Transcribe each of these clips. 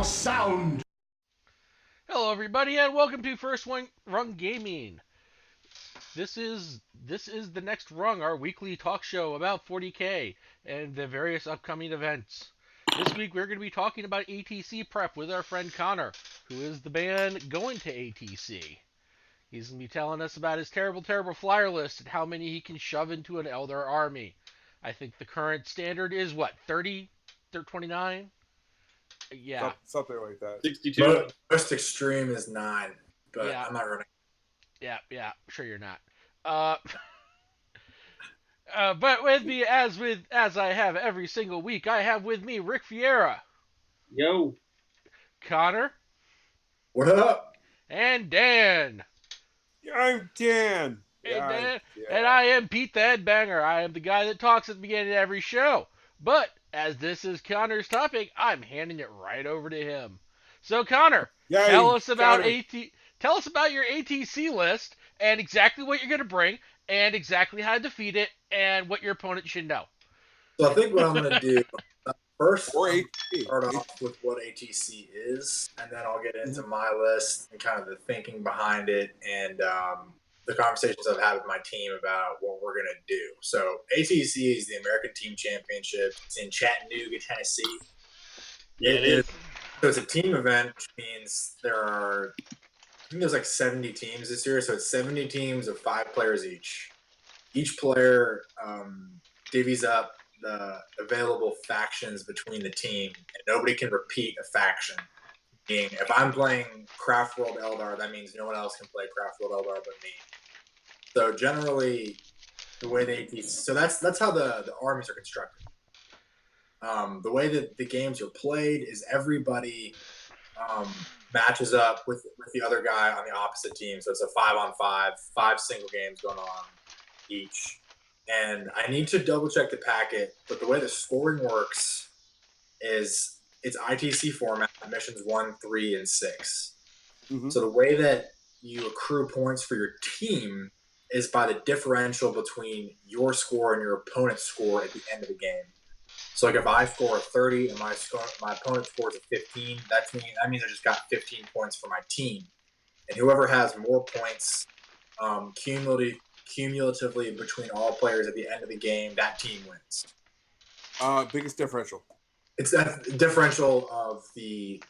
more sound. Hello, everybody, and welcome to First Rung Gaming. This is the Next Rung, our weekly talk show about 40K and the various upcoming events. This week we're going to be talking about ATC prep with our friend Connor, who is the man going to ATC. He's going to be telling us about his terrible, terrible flyer list and how many he can shove into an Eldar army. I think the current standard is what, 30? 29? Yeah. Something like that. 62. Most extreme is 9, but Yeah. I'm not running. Yeah, sure you're not. But with me, as I have every single week, I have with me Rick Fiera, Yo. Connor, What up? and Dan. I'm Dan. Hey, Yeah, Dan. yeah. And I am Pete the Headbanger. I am the guy that talks at the beginning of every show. But as this is Connor's topic, I'm handing it right over to him. So Connor, Yay, tell us about Connor. Tell us about your ATC list and exactly what you're going to bring and exactly how to defeat it and what your opponent should know. So I think what I'm going to do first, Or I'm ATC. start off with what ATC is, and then I'll get into my list and kind of the thinking behind it and the conversations I've had with my team about what we're going to do. So ATC is the American Team Championship. It's in Chattanooga, Tennessee. Yeah, it is. So it's a team event, which means I think there's like 70 teams this year. So it's 70 teams of 5 players each. Each player divvies up the available factions between the team, and nobody can repeat a faction. Meaning, if I'm playing Craft World Eldar, that means no one else can play Craft World Eldar but me. So generally, the way that's how the armies are constructed. The way that the games are played is everybody matches up with the other guy on the opposite team. So it's a 5-on-5, 5 single games going on each. And I need to double check the packet, but the way the scoring works is it's ITC format, missions 1, 3, and 6. Mhm. So the way that you accrue points for your team is by the differential between your score and your opponent's score at the end of the game. So like if I score a 30 and my opponent scores a 15, that means I just got 15 points for my team. And whoever has more points cumulatively between all players at the end of the game, that team wins. Biggest differential. It's that differential of the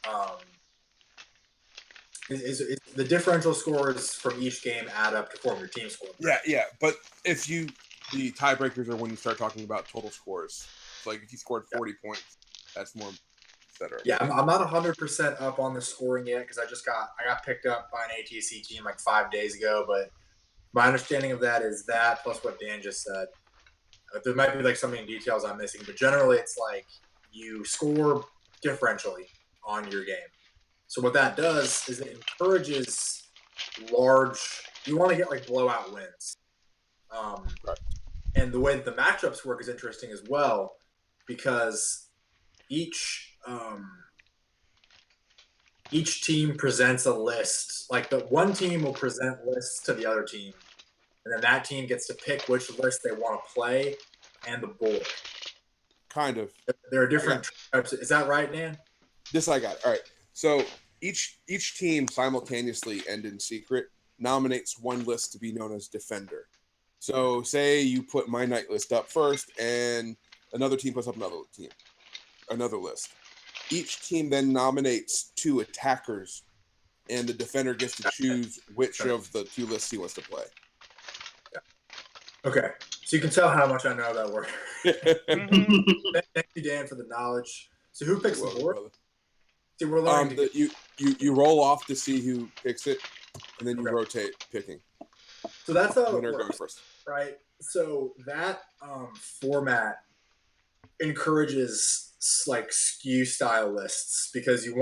the differential scores from each game add up to form your team score. Yeah. But the tiebreakers are when you start talking about total scores. So like if you scored 40 points, that's more, etc. Yeah, I'm not 100% up on the scoring yet because I got picked up by an ATC team like 5 days ago, but my understanding of that is that plus what Dan just said. There might be like so many details I'm missing, but generally it's like you score differentially on your game. So what that does is it encourages you want to get like blowout wins. Right. And the way that the matchups work is interesting as well because each team presents a list. Like the one team will present lists to the other team, and then that team gets to pick which list they want to play and the board. Kind of. There are different types. Is that right, Dan? This I got. All right. So each team simultaneously and in secret nominates one list to be known as Defender. So say you put my night list up first, and another team puts up another list. Each team then nominates 2 attackers, and the defender gets to choose which of the 2 lists he wants to play. Okay. So you can tell how much I know that word. Thank you, Dan, for the knowledge. So who picks the board? Brother. See, we're learning. You roll off to see who picks it, and then you rotate picking. So that's how Winner it works, goes first. right? So that format encourages like skew style lists because you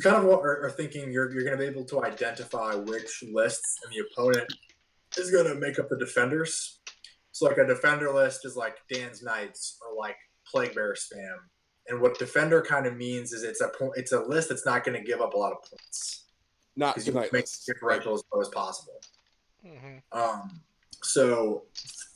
kind of are thinking you're going to be able to identify which lists and the opponent is going to make up the defenders. So like a defender list is like Dan's Knights or like Plague Bear Spam. And what defender kind of means is it's a list that's not going to give up a lot of points. Not Because you tonight make list. differential as low as possible. Mm-hmm. So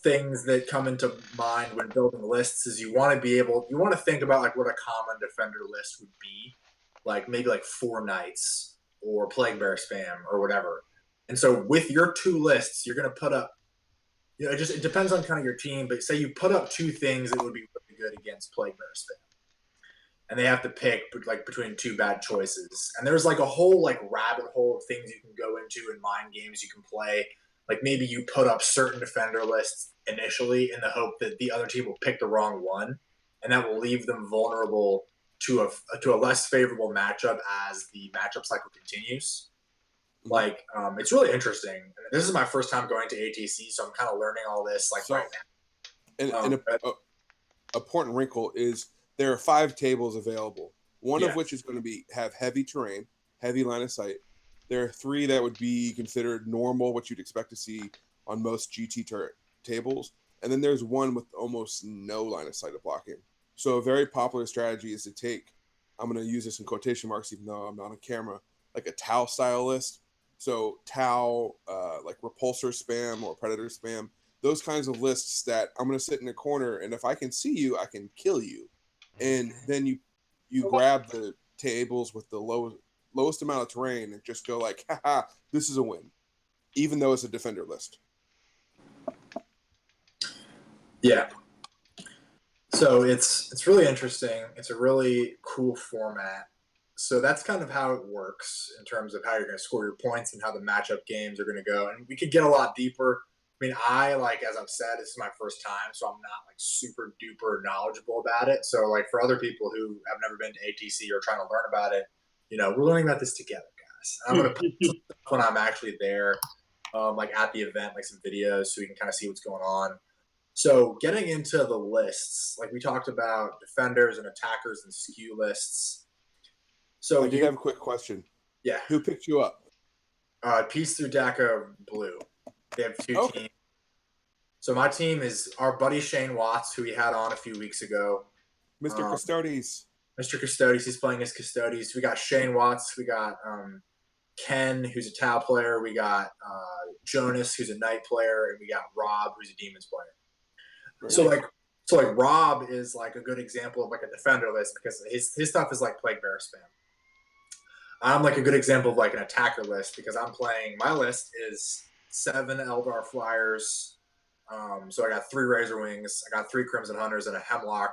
things that come into mind when building lists is you want to think about like what a common defender list would be, like maybe like Four Knights or Plague Bear Spam or whatever. And so with your two lists, you're going to put up, it depends on kind of your team, but say you put up two things that would be really good against Plague Bear Spam. And they have to pick like between two bad choices. And there's like a whole like rabbit hole of things you can go into in mind games you can play. Like maybe you put up certain defender lists initially in the hope that the other team will pick the wrong one, and that will leave them vulnerable to a less favorable matchup as the matchup cycle continues. Like it's really interesting. This is my first time going to ATC, so I'm kind of learning all this like right now. And a important wrinkle is there are 5 tables available. One of which is going to have heavy terrain, heavy line of sight. There are 3 that would be considered normal, what you'd expect to see on most GT tables. And then there's one with almost no line of sight of blocking. So a very popular strategy is to take, I'm going to use this in quotation marks, even though I'm not on camera, like a Tau style list. So Tau, like repulsor spam or predator spam, those kinds of lists that I'm going to sit in a corner, and if I can see you, I can kill you. And then you grab the tables with the lowest amount of terrain and just go like, haha, this is a win, even though it's a defender list. Yeah. So it's really interesting. It's a really cool format. So that's kind of how it works in terms of how you're going to score your points and how the matchup games are going to go. And we could get a lot deeper. I mean, as I've said, this is my first time, so I'm not like super duper knowledgeable about it. So like for other people who have never been to ATC or trying to learn about it, we're learning about this together, guys. I'm going to put some stuff when I'm actually there, like at the event, like some videos so we can kind of see what's going on. So getting into the lists, like we talked about defenders and attackers and skew lists. So I did have a quick question. Yeah. Who picked you up? Peace through DACA Blue. They have 2 teams. So my team is our buddy Shane Watts, who we had on a few weeks ago. Mr. Custodes. Mr. Custodes, he's playing as Custodes. We got Shane Watts. We got Ken, who's a Tau player. We got Jonas, who's a Knight player. And we got Rob, who's a Demons player. Right. So Rob is like a good example of like a defender list because his stuff is like Plague Bear Spam. I'm like a good example of like an attacker list because my list is 7 Eldar Flyers. So I got 3 Razor Wings, I got 3 Crimson Hunters and a Hemlock.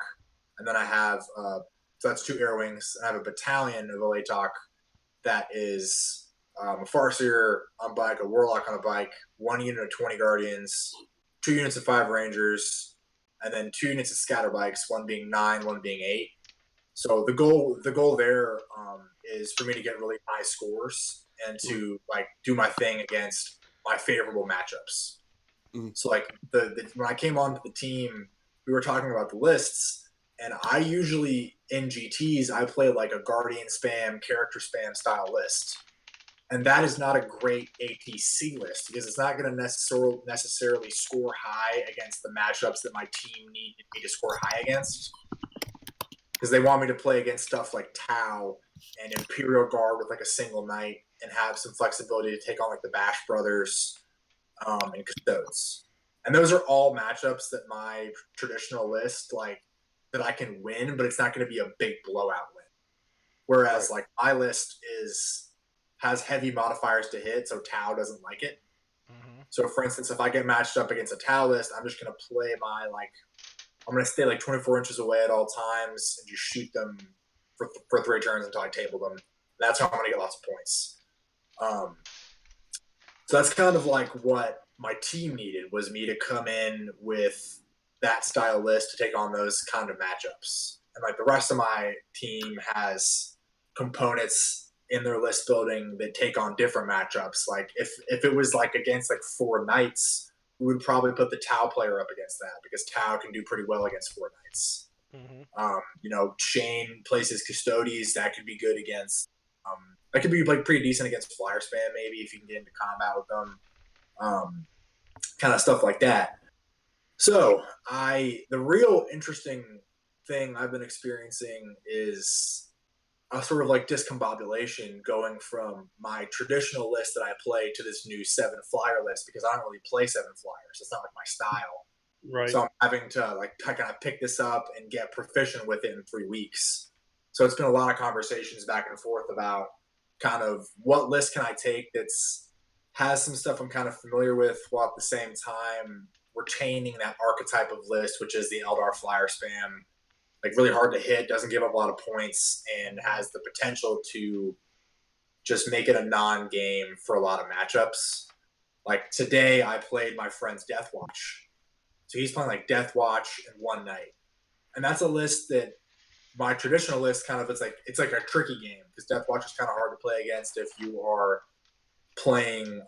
And then I have, so that's 2 Air Wings. I have a battalion of Olatok that is a Farseer on bike, a Warlock on a bike, 1 unit of 20 Guardians, 2 units of 5 Rangers, and then 2 units of Scatter Bikes, 1 being 9, 1 being 8. So the goal there is for me to get really high scores and to like do my thing against my favorable matchups. So like when I came onto the team, we were talking about the lists, and I usually in GTs I play like a Guardian spam, character spam style list, and that is not a great ATC list because it's not going to necessarily score high against the matchups that my team need me to score high against. Because they want me to play against stuff like Tau and Imperial Guard with like a single knight and have some flexibility to take on like the Bash Brothers and Custodes. And those are all matchups that my traditional list, like, that I can win, but it's not going to be a big blowout win. Whereas like my list has heavy modifiers to hit, so Tau doesn't like it. So for instance, if I get matched up against a Tau list, I'm just going to play I'm going to stay like 24 inches away at all times and just shoot them for 3 turns until I table them. That's how I'm going to get lots of points. So that's kind of like what my team needed, was me to come in with that style list to take on those kind of matchups. And like the rest of my team has components in their list building that take on different matchups. Like if it was like against like 4 Knights, we would probably put the Tau player up against that because Tau can do pretty well against 4 Knights. Shane plays his Custodes. That could be good against. That could be like pretty decent against Flyer Spam maybe if you can get into combat with them. Kind of stuff like that. So the real interesting thing I've been experiencing is a sort of like discombobulation going from my traditional list that I play to this new 7 flyer list, because I don't really play 7 flyers. It's not like my style. Right. So I'm having to like kind of pick this up and get proficient with it in 3 weeks. So it's been a lot of conversations back and forth about kind of what list can I take that's has some stuff I'm kind of familiar with, while at the same time retaining that archetype of list, which is the Eldar flyer spam. Like really hard to hit, doesn't give up a lot of points, and has the potential to just make it a non-game for a lot of matchups. Like today, I played my friend's Death Watch. So he's playing like Death Watch in one night. And that's a list that my traditional list kind of, it's like a tricky game, because Death Watch is kind of hard to play against if you are playing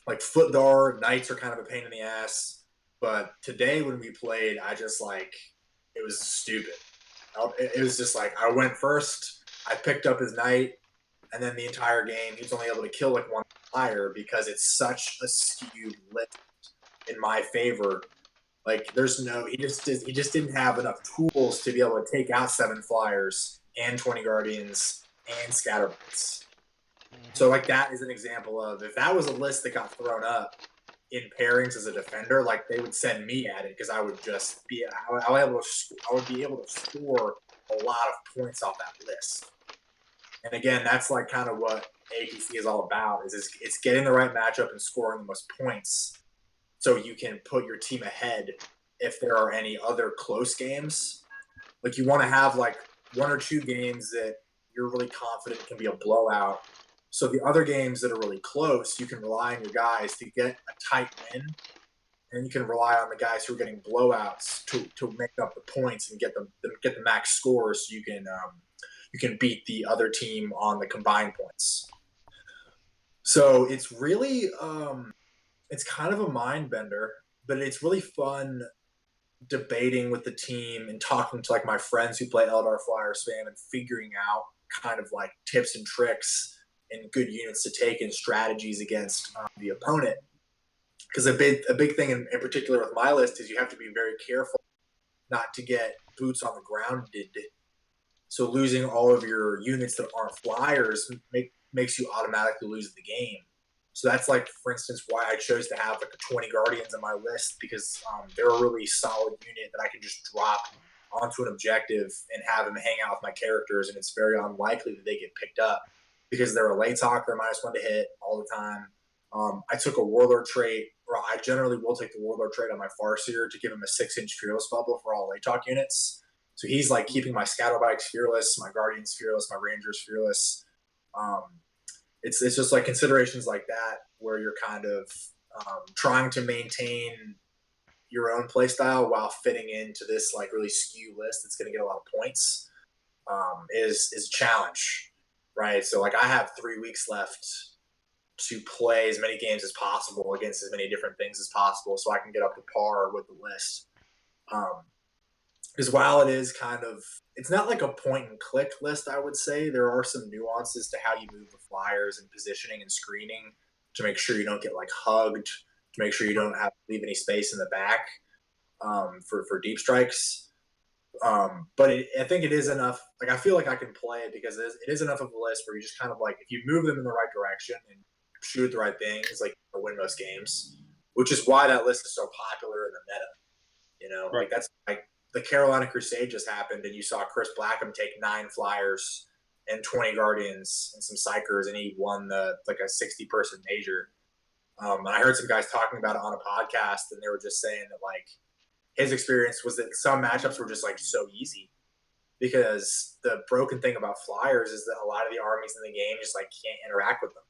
like Footdar. Knights are kind of a pain in the ass. But today when we played, I just like, it was stupid. It was just like, I went first, I picked up his knight, and then the entire game he was only able to kill like one flyer because it's such a skewed list in my favor. Like there's no, he just didn't have enough tools to be able to take out 7 flyers and 20 guardians and scatterbrains. So like that is an example of, if that was a list that got thrown up in pairings as a defender, like they would send me at it, because I would just be I would be able to score a lot of points off that list. And again, that's like kind of what ATC is all about, is it's getting the right matchup and scoring the most points, so you can put your team ahead if there are any other close games. Like you want to have like 1 or 2 games that you're really confident can be a blowout. So the other games that are really close, you can rely on your guys to get a tight win, and you can rely on the guys who are getting blowouts to make up the points and get the max scores, so you can beat the other team on the combined points. So it's really it's kind of a mind bender, but it's really fun debating with the team and talking to like my friends who play Eldar Flyer spam and figuring out kind of like tips and tricks and good units to take and strategies against the opponent. Because a big thing in particular with my list is you have to be very careful not to get boots on the ground. So losing all of your units that aren't flyers makes you automatically lose the game. So that's like, for instance, why I chose to have like a 20 guardians on my list, because they're a really solid unit that I can just drop onto an objective and have them hang out with my characters, and it's very unlikely that they get picked up because they're a late talk, they're -1 to hit all the time. I took a Warlord trait, or I generally will take the Warlord trait on my Farseer to give him a 6-inch Fearless bubble for all late talk units. So he's like keeping my Scatterbikes fearless, my Guardians fearless, my Rangers fearless. It's just like considerations like that where you're kind of trying to maintain your own play style while fitting into this like really skew list that's going to get a lot of points is a challenge, right? So like I have 3 weeks left to play as many games as possible against as many different things as possible, so I can get up to par with the list. Because while it is kind of, it's not like a point and click list, I would say there are some nuances to how you move the flyers and positioning and screening to make sure you don't get like hugged, to make sure you don't have to leave any space in the back for deep strikes. But I think it is enough. Like I feel like I can play it because it is enough of a list where you just kind of like, if you move them in the right direction and shoot the right things, like you win most games. Which is why that list is so popular in the meta. You know, Right. like that's like the Carolina Crusade just happened, and you saw Chris Blackham take 9 flyers and 20 guardians and some psychers, and he won the like a 60-person major. And I heard some guys talking about it on a podcast, and they were just saying that like his experience was that some matchups were just like so easy, because the broken thing about flyers is that a lot of the armies in the game just like can't interact with them.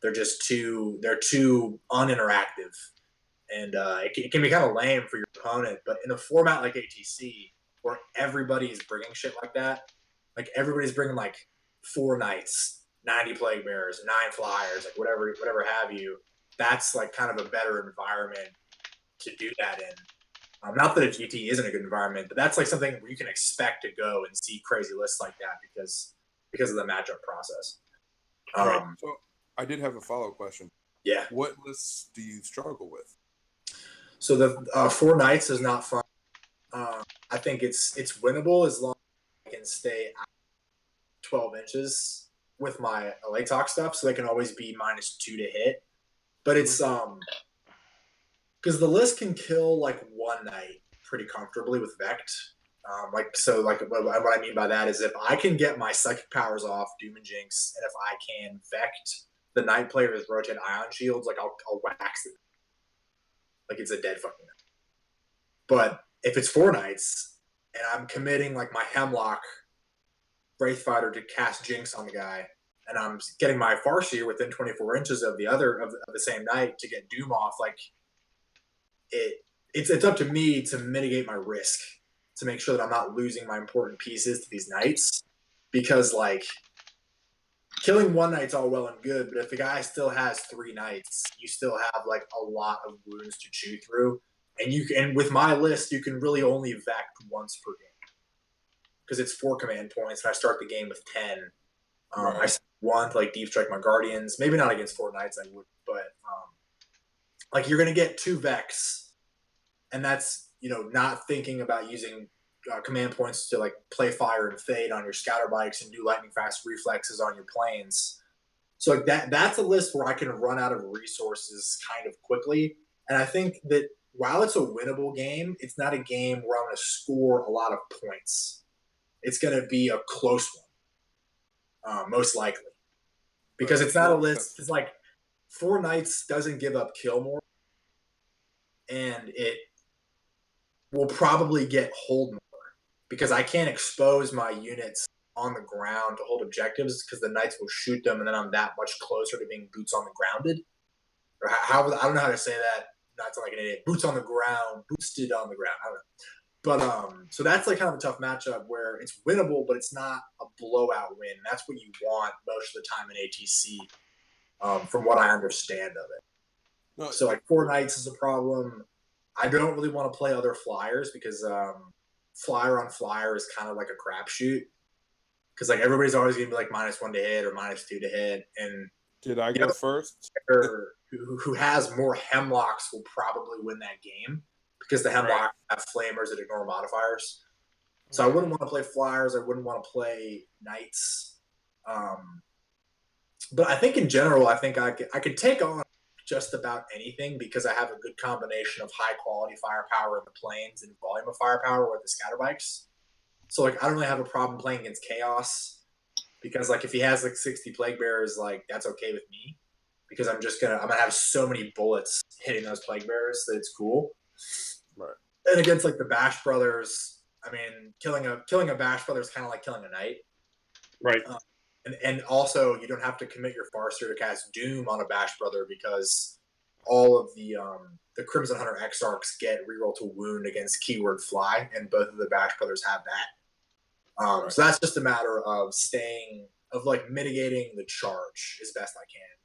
They're too uninteractive, and it can be kind of lame for your opponent. But in a format like ATC, where everybody is bringing shit like that, like everybody's bringing like 4 knights, 90 plague bearers, 9 flyers, like whatever have you. That's like kind of a better environment to do that in. Not that a GT isn't a good environment, but that's like something where you can expect to go and see crazy lists like that because of the matchup process. So I did have a follow-up question. Yeah. What lists do you struggle with? So the 4 knights is not fun. I think it's winnable as long as I can stay out 12 inches with my LA Talk stuff, so they can always be -2 to hit. But it's because the list can kill like one night pretty comfortably with Vect. What I mean by that is if I can get my psychic powers off Doom and Jinx, and if I can Vect the night players rotate ion shields, like I'll wax it like it's a dead fucking night. But if it's 4 nights and I'm committing like my Hemlock Wraithfighter to cast Jinx on the guy, and I'm getting my Farseer within 24 inches of the other of the same night to get Doom off, like it's up to me to mitigate my risk to make sure that I'm not losing my important pieces to these knights, because like killing one knight's all well and good, but if the guy still has 3 knights, you still have like a lot of wounds to chew through, and with my list you can really only Vect once per game because it's 4 command points and I start the game with 10. I want like deep strike my guardians, maybe not against 4 knights I would, but like you're gonna get 2 Vex, and that's not thinking about using command points to like play fire and fade on your scatter bikes and do lightning fast reflexes on your planes. So like that's a list where I can run out of resources kind of quickly, and I think that while it's a winnable game, it's not a game where I'm going to score a lot of points. It's going to be a close one, most likely, because it's not a list. It's like 4 Knights doesn't give up kill more, and it will probably get hold more because I can't expose my units on the ground to hold objectives because the Knights will shoot them, and then I'm that much closer to being boots on the grounded. Or how I don't know how to say that. Not sound like an idiot. Boots on the ground, boosted on the ground. I don't know. But so that's like kind of a tough matchup where it's winnable, but it's not a blowout win. That's what you want most of the time in ATC, from what I understand of it. No, so like 4 Knights is a problem. I don't really want to play other flyers because flyer on flyer is kind of like a crapshoot. Because like everybody's always gonna be like -1 to hit or -2 to hit, and did I go first? Who has more Hemlocks will probably win that game because the Hemlock have flamers that ignore modifiers. So I wouldn't want to play flyers. I wouldn't want to play Knights. But I think in general, I think I could take on just about anything because I have a good combination of high quality firepower in the planes and volume of firepower with the scatter bikes. So like I don't really have a problem playing against Chaos because like if he has like 60 Plague Bearers, like that's okay with me because I'm gonna have so many bullets hitting those Plague Bearers that it's cool. Right. And against like the Bash Brothers, I mean, killing a Bash Brother is kind of like killing a Knight. Right. And also you don't have to commit your Farseer to cast Doom on a Bash Brother because all of the Crimson Hunter Exarchs get reroll to wound against keyword fly, and both of the Bash Brothers have that. So that's just a matter of mitigating the charge as best I can.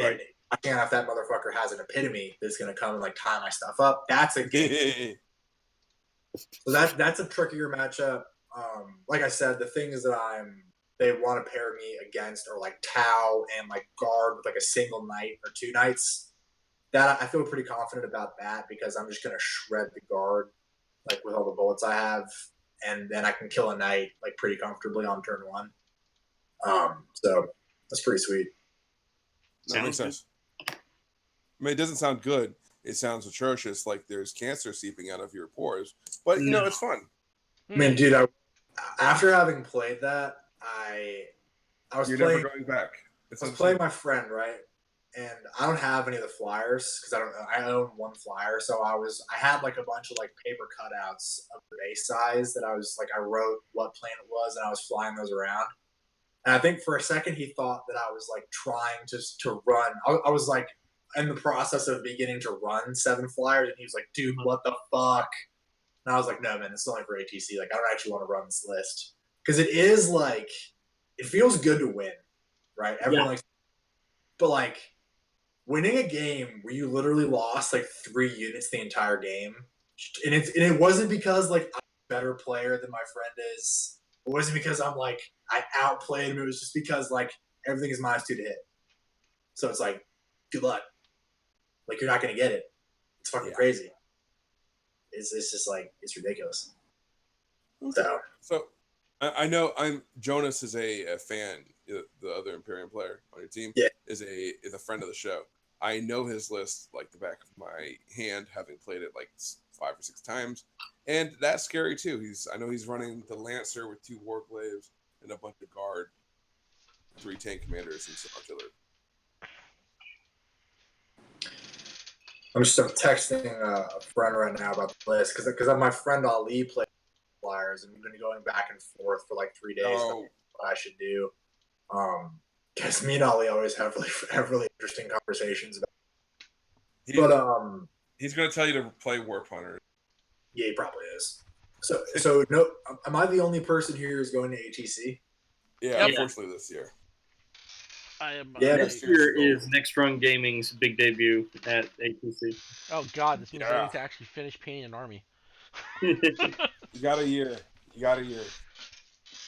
Right. And I can't if that motherfucker has an epitome that's going to come and like tie my stuff up. That's a game. So that's a trickier matchup. Like I said, the things that they want to pair me against are like Tau and like guard with like a single Knight or 2 Knights. That I feel pretty confident about that because I'm just going to shred the guard like with all the bullets I have, and then I can kill a Knight like pretty comfortably on turn 1. So that's pretty sweet. That makes sense. I mean, it doesn't sound good. It sounds atrocious, like there's cancer seeping out of your pores. But it's fun. I mean, dude, after having played that, You're never going back. I was playing my friend, right? And I don't have any of the flyers because I own 1 flyer, so I had like a bunch of like paper cutouts of the base size that I wrote what plane it was and I was flying those around. And I think for a second he thought that I was like trying to run. I was like in the process of beginning to run 7 flyers, and he was like, "Dude, what the fuck?" And I was like, "No, man, this is only for ATC. Like, I don't actually want to run this list because it is like it feels good to win, right? Everyone likes, but like winning a game where you literally lost like 3 units the entire game, and it wasn't because like I'm a better player than my friend is. It wasn't because I'm like I outplayed him. It was just because like everything is -2 to hit. So it's like, good luck. Like you're not gonna get it. It's fucking crazy. It's just like it's ridiculous. So I know Jonas is a fan. The other Imperium player on your team Yeah. is a friend of the show. I know his list like the back of my hand, having played it like 5 or 6 times, and that's scary too. I know he's running the Lancer with 2 Warglaves and a bunch of guard, 3 tank commanders, and some artillery. I'm just texting a friend right now about the list because my friend Ali plays Flyers, and we've been going back and forth for like 3 days. Oh, What I should do. Because me and Ali always have really interesting conversations about. he's going to tell you to play Warp Hunter. Yeah, he probably is. So no, am I the only person here who's going to ATC? Yeah, Yep. unfortunately this year. I am. Yeah, Next year is NextRungGaming's big debut at ATC. Oh God, this means I Yeah. need to actually finish painting an army. You got a year.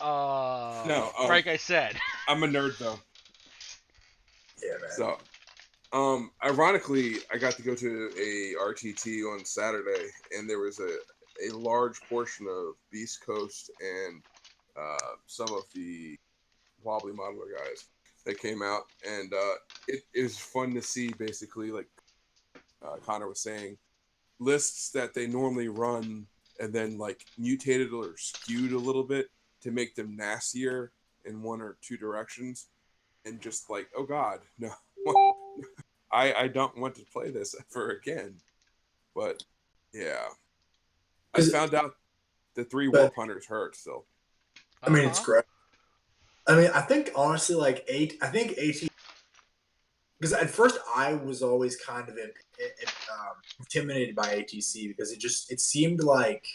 No, like I said. I'm a nerd though. Yeah, man. So, ironically, I got to go to a RTT on Saturday, and there was a large portion of Beast Coast and some of the wobbly modeler guys that came out, and it is fun to see. Basically, like Connor was saying, lists that they normally run and then like mutated or skewed a little bit to make them nastier in one or two directions, and just like, oh God, no. I don't want to play this ever again. But yeah, I found out the 3 Warp Hunters hurt. So I mean, it's great. I mean, I think honestly, like I think AT. Because at first I was always kind of intimidated by ATC because it seemed like,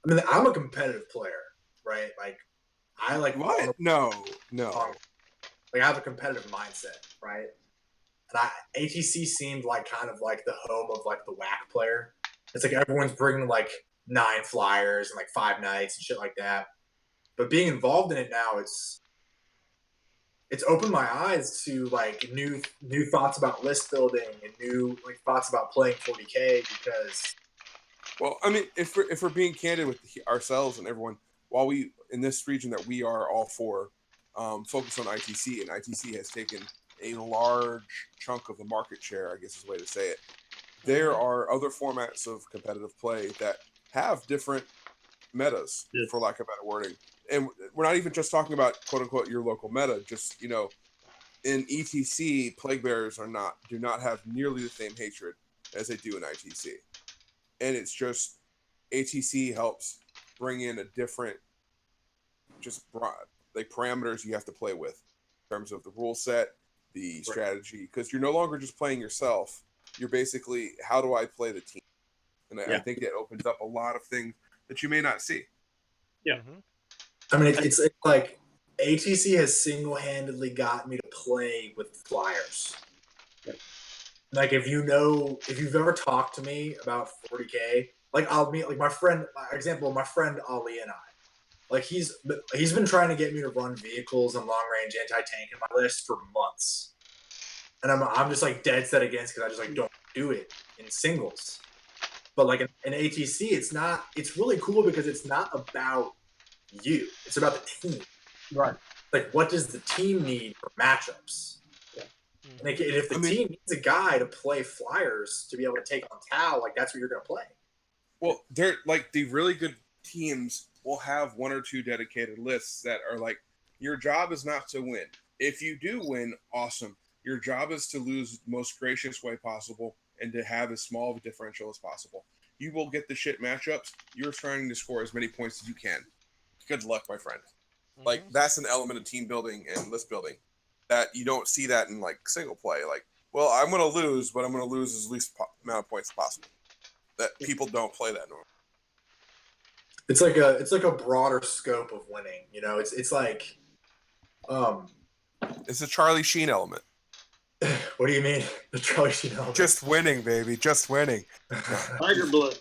I mean, I'm a competitive player, right? Like I like what? No. Like I have a competitive mindset, right? And ATC seemed like kind of like the home of like the whack player. It's like everyone's bringing like 9 flyers and like 5 knights and shit like that. But being involved in it now, it's opened my eyes to like new thoughts about list building and new like thoughts about playing 40K because. Well, I mean, if we're being candid with ourselves and everyone, while we in this region that we are all for, focus on ITC, and ITC has taken a large chunk of the market share, I guess is the way to say it. There are other formats of competitive play that have different metas, for lack of better wording. And we're not even just talking about quote unquote your local meta. Just in ETC, Plague Bearers do not have nearly the same hatred as they do in ITC, and it's just ATC helps bring in a different, just broad, like parameters you have to play with in terms of the rule set, the strategy, because you're no longer just playing yourself. You're basically, how do I play the team? And I think it opens up a lot of things that you may not see. Yeah. I mean, it's like ATC has single-handedly got me to play with flyers. Like if you've ever talked to me about 40K, like I'll meet like my friend Ali and I, like he's been trying to get me to run vehicles and long-range anti-tank in my list for months, and I'm just like dead set against because I just like don't do it in singles. But like in ATC, it's really cool because it's not about you. It's about the team. Right. Like, what does the team need for matchups? Yeah. And if the team needs a guy to play flyers to be able to take on Tau, like that's what you're going to play. Well, they're like the really good teams will have 1 or 2 dedicated lists that are like, your job is not to win. If you do win, awesome. Your job is to lose the most gracious way possible and to have as small of a differential as possible. You will get the shit matchups. You're trying to score as many points as you can. Good luck, my friend. Like, that's an element of team building and list building that you don't see that in, like, single play. Like, well, I'm going to lose, but I'm going to lose as least amount of points as possible. That people don't play that normally. It's like a broader scope of winning. You know, it's like, it's a Charlie Sheen element. What do you mean, the Charlie Sheen element? Just winning, baby. Just winning. Tiger blood.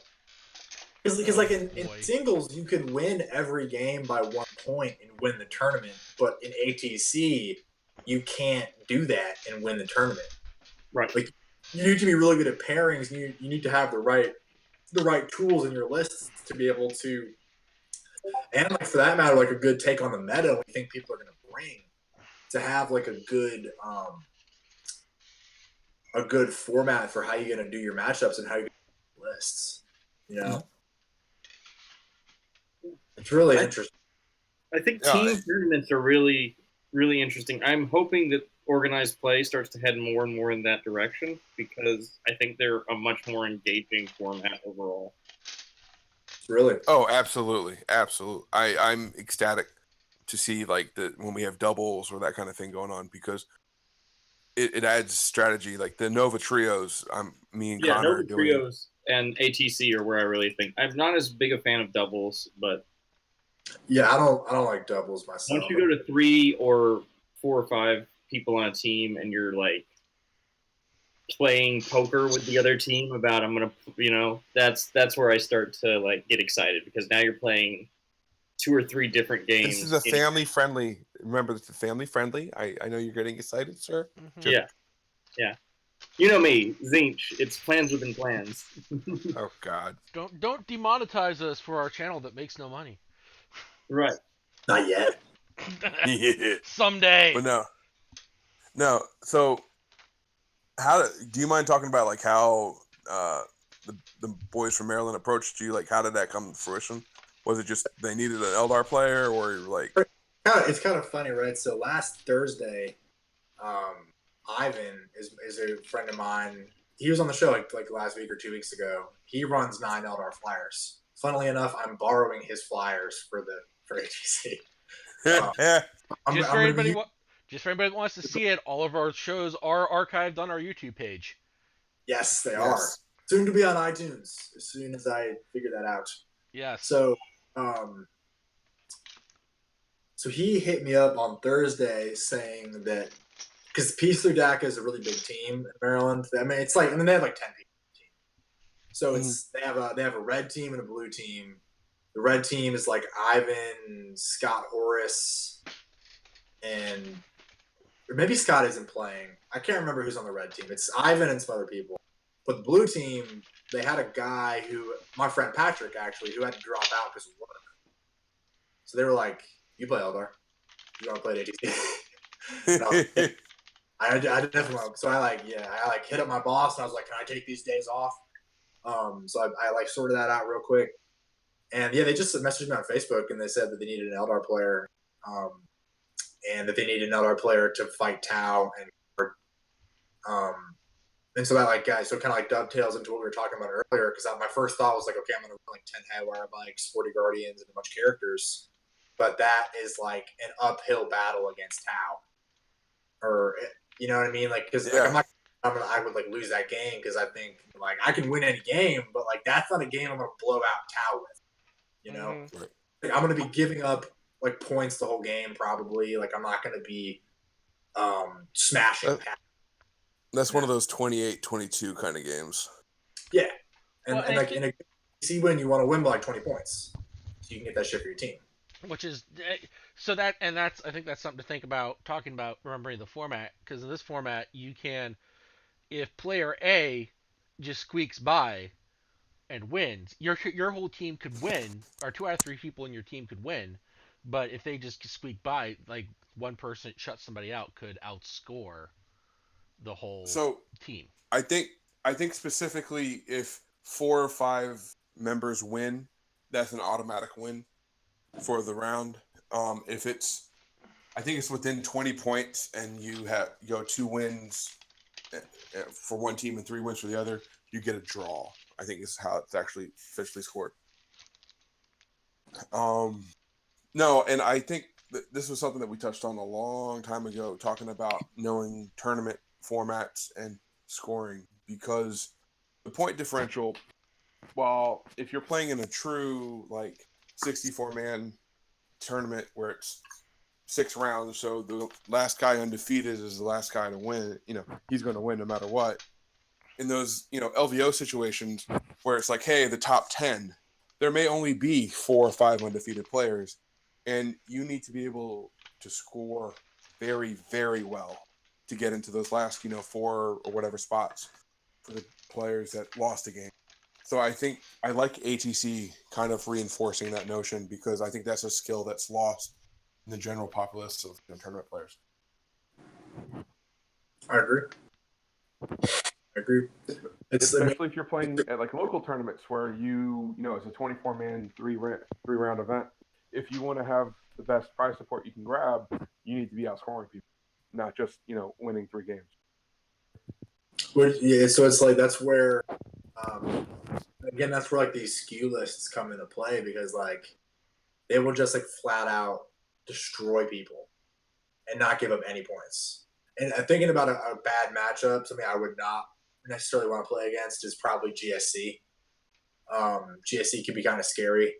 Because like in singles, you could win every game by 1 point and win the tournament, but in ATC, you can't do that and win the tournament. Right. Like you need to be really good at pairings. And you need to have the right tools in your lists to be able to and like for that matter, like a good take on the meta. We think people are going to bring to have like a good format for how you're going to do your matchups and how you lists. You know, it's really interesting. I think Yeah, team tournaments are really, really interesting. I'm hoping that organized play starts to head more and more in that direction because I think they're a much more engaging format overall. It's really. Oh, absolutely, absolutely. I'm ecstatic to see like when we have doubles or that kind of thing going on because it adds strategy. Like the Nova trios, me and Yeah, Connor Nova are doing. Trios and ATC are where I really think. I'm not as big a fan of doubles, but Yeah, I don't like doubles myself. once you go to 3 or 4 or 5 people on a team and you're like playing poker with the other team about I'm gonna, that's where I start to like get excited because now you're playing 2 or 3 different games. This is a family friendly. Remember, it's a family friendly. I know you're getting excited, sir. Mm-hmm. Yeah. You know me, Zinch. It's plans within plans. Oh God. Don't demonetize us for our channel that makes no money. Right. Not yet. Yeah. Someday. But no. So, do you mind talking about like how the boys from Maryland approached you? Like, how did that come to fruition? Was it just they needed an Eldar player, or like? It's kind of funny, right? So last Thursday, Ivan is a friend of mine. He was on the show like last week or 2 weeks ago. He runs 9 Eldar flyers. Funnily enough, I'm borrowing his flyers for ATC. I'm Just for going to anybody, be. just for anybody that wants to see it, all of our shows are archived on our YouTube page. Yes, they are. Yes. Soon to be on iTunes as soon as I figure that out. Yes. So, so he hit me up on Thursday saying that because Peace Through DACA is a really big team in Maryland. I mean, it's like, and then they have like 10 people on the team. So it's they have a red team and a blue team. The red team is like Ivan, Scott Horace, and or maybe Scott isn't playing. I can't remember who's on the red team. It's Ivan and some other people. But the blue team, they had a guy who, my friend Patrick actually, who had to drop out because of work. So they were like, "You play Eldar? You want to play ATC?" I definitely want. So I hit up my boss and I was like, "Can I take these days off?" So I like sorted that out real quick, and yeah, they just messaged me on Facebook and they said that they needed an Eldar player, and that they needed an Eldar player to fight Tau and so that so kind of like dovetails into what we were talking about earlier because my first thought was like, okay, I'm gonna run like 10 Highwire bikes, 40 Guardians, and a bunch of characters, but that is like an uphill battle against Tau, or you know what I mean? Like because I would like lose that game because I think like I can win any game, but like that's not a game I'm gonna blow out Tau with. You know, like, I'm gonna be giving up like points the whole game probably. Like I'm not gonna be smashing. That's one of those 28-22 kind of games. Yeah, and Well, and like in a PC win, you want to win by like 20 points, so you can get that shit for your team. which is that's I think that's something to think about talking about remembering the format because in this format you can if player A just squeaks by and wins your whole team could win or 2 out of 3 people in your team could win but if they just squeak by like one person shuts somebody out could outscore the whole team. I think specifically if 4 or 5 members win, that's an automatic win for the round. If I think it's within 20 points and you go 2 wins for one team and 3 wins for the other, you get a draw. I think is how it's actually officially scored. No, and I think this was something that we touched on a long time ago, talking about knowing tournament formats and scoring, because the point differential, while if you're playing in a true like 64-man tournament where it's 6 rounds, so the last guy undefeated is the last guy to win, he's going to win no matter what. In those, LVO situations where it's like, hey, the top 10, there may only be 4 or 5 undefeated players, and you need to be able to score very, very well to get into those last, 4 or whatever spots for the players that lost the game. So I think I like ATC kind of reinforcing that notion because I think that's a skill that's lost in the general populace of tournament players. I agree. Especially if you're playing at like local tournaments where it's a 24-man, three round event. If you want to have the best prize support you can grab, you need to be outscoring people, not just winning 3 games. Yeah, so it's like that's where, again, that's where like these skew lists come into play because like they will just like flat out destroy people and not give up any points. And thinking about a bad matchup, something I would not necessarily want to play against is probably GSC. GSC can be kind of scary.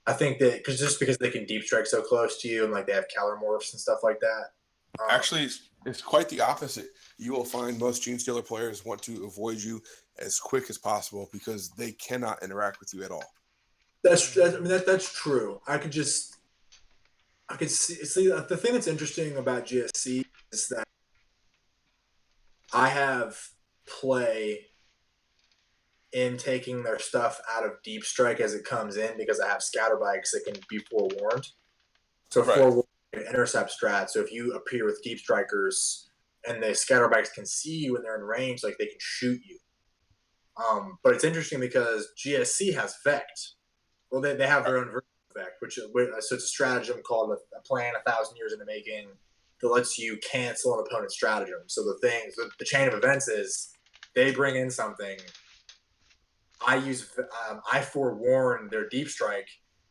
I think that because they can deep strike so close to you and like they have Calormorphs and stuff like that. Actually, it's quite the opposite. You will find most Gene Stealer players want to avoid you as quick as possible because they cannot interact with you at all. That's true. I could see the thing that's interesting about GSC is that I have play in taking their stuff out of deep strike as it comes in because I have scatter bikes that can be forewarned. So forewarned intercept strat. So if you appear with deep strikers and the scatter bikes can see you when they're in range, like they can shoot you. But it's interesting because GSC has Vect. Well, they have their own version of Vect, so it's a stratagem called a plan 1,000 years in the making that lets you cancel an opponent's stratagem. So the chain of events is they bring in something. I forewarn their deep strike.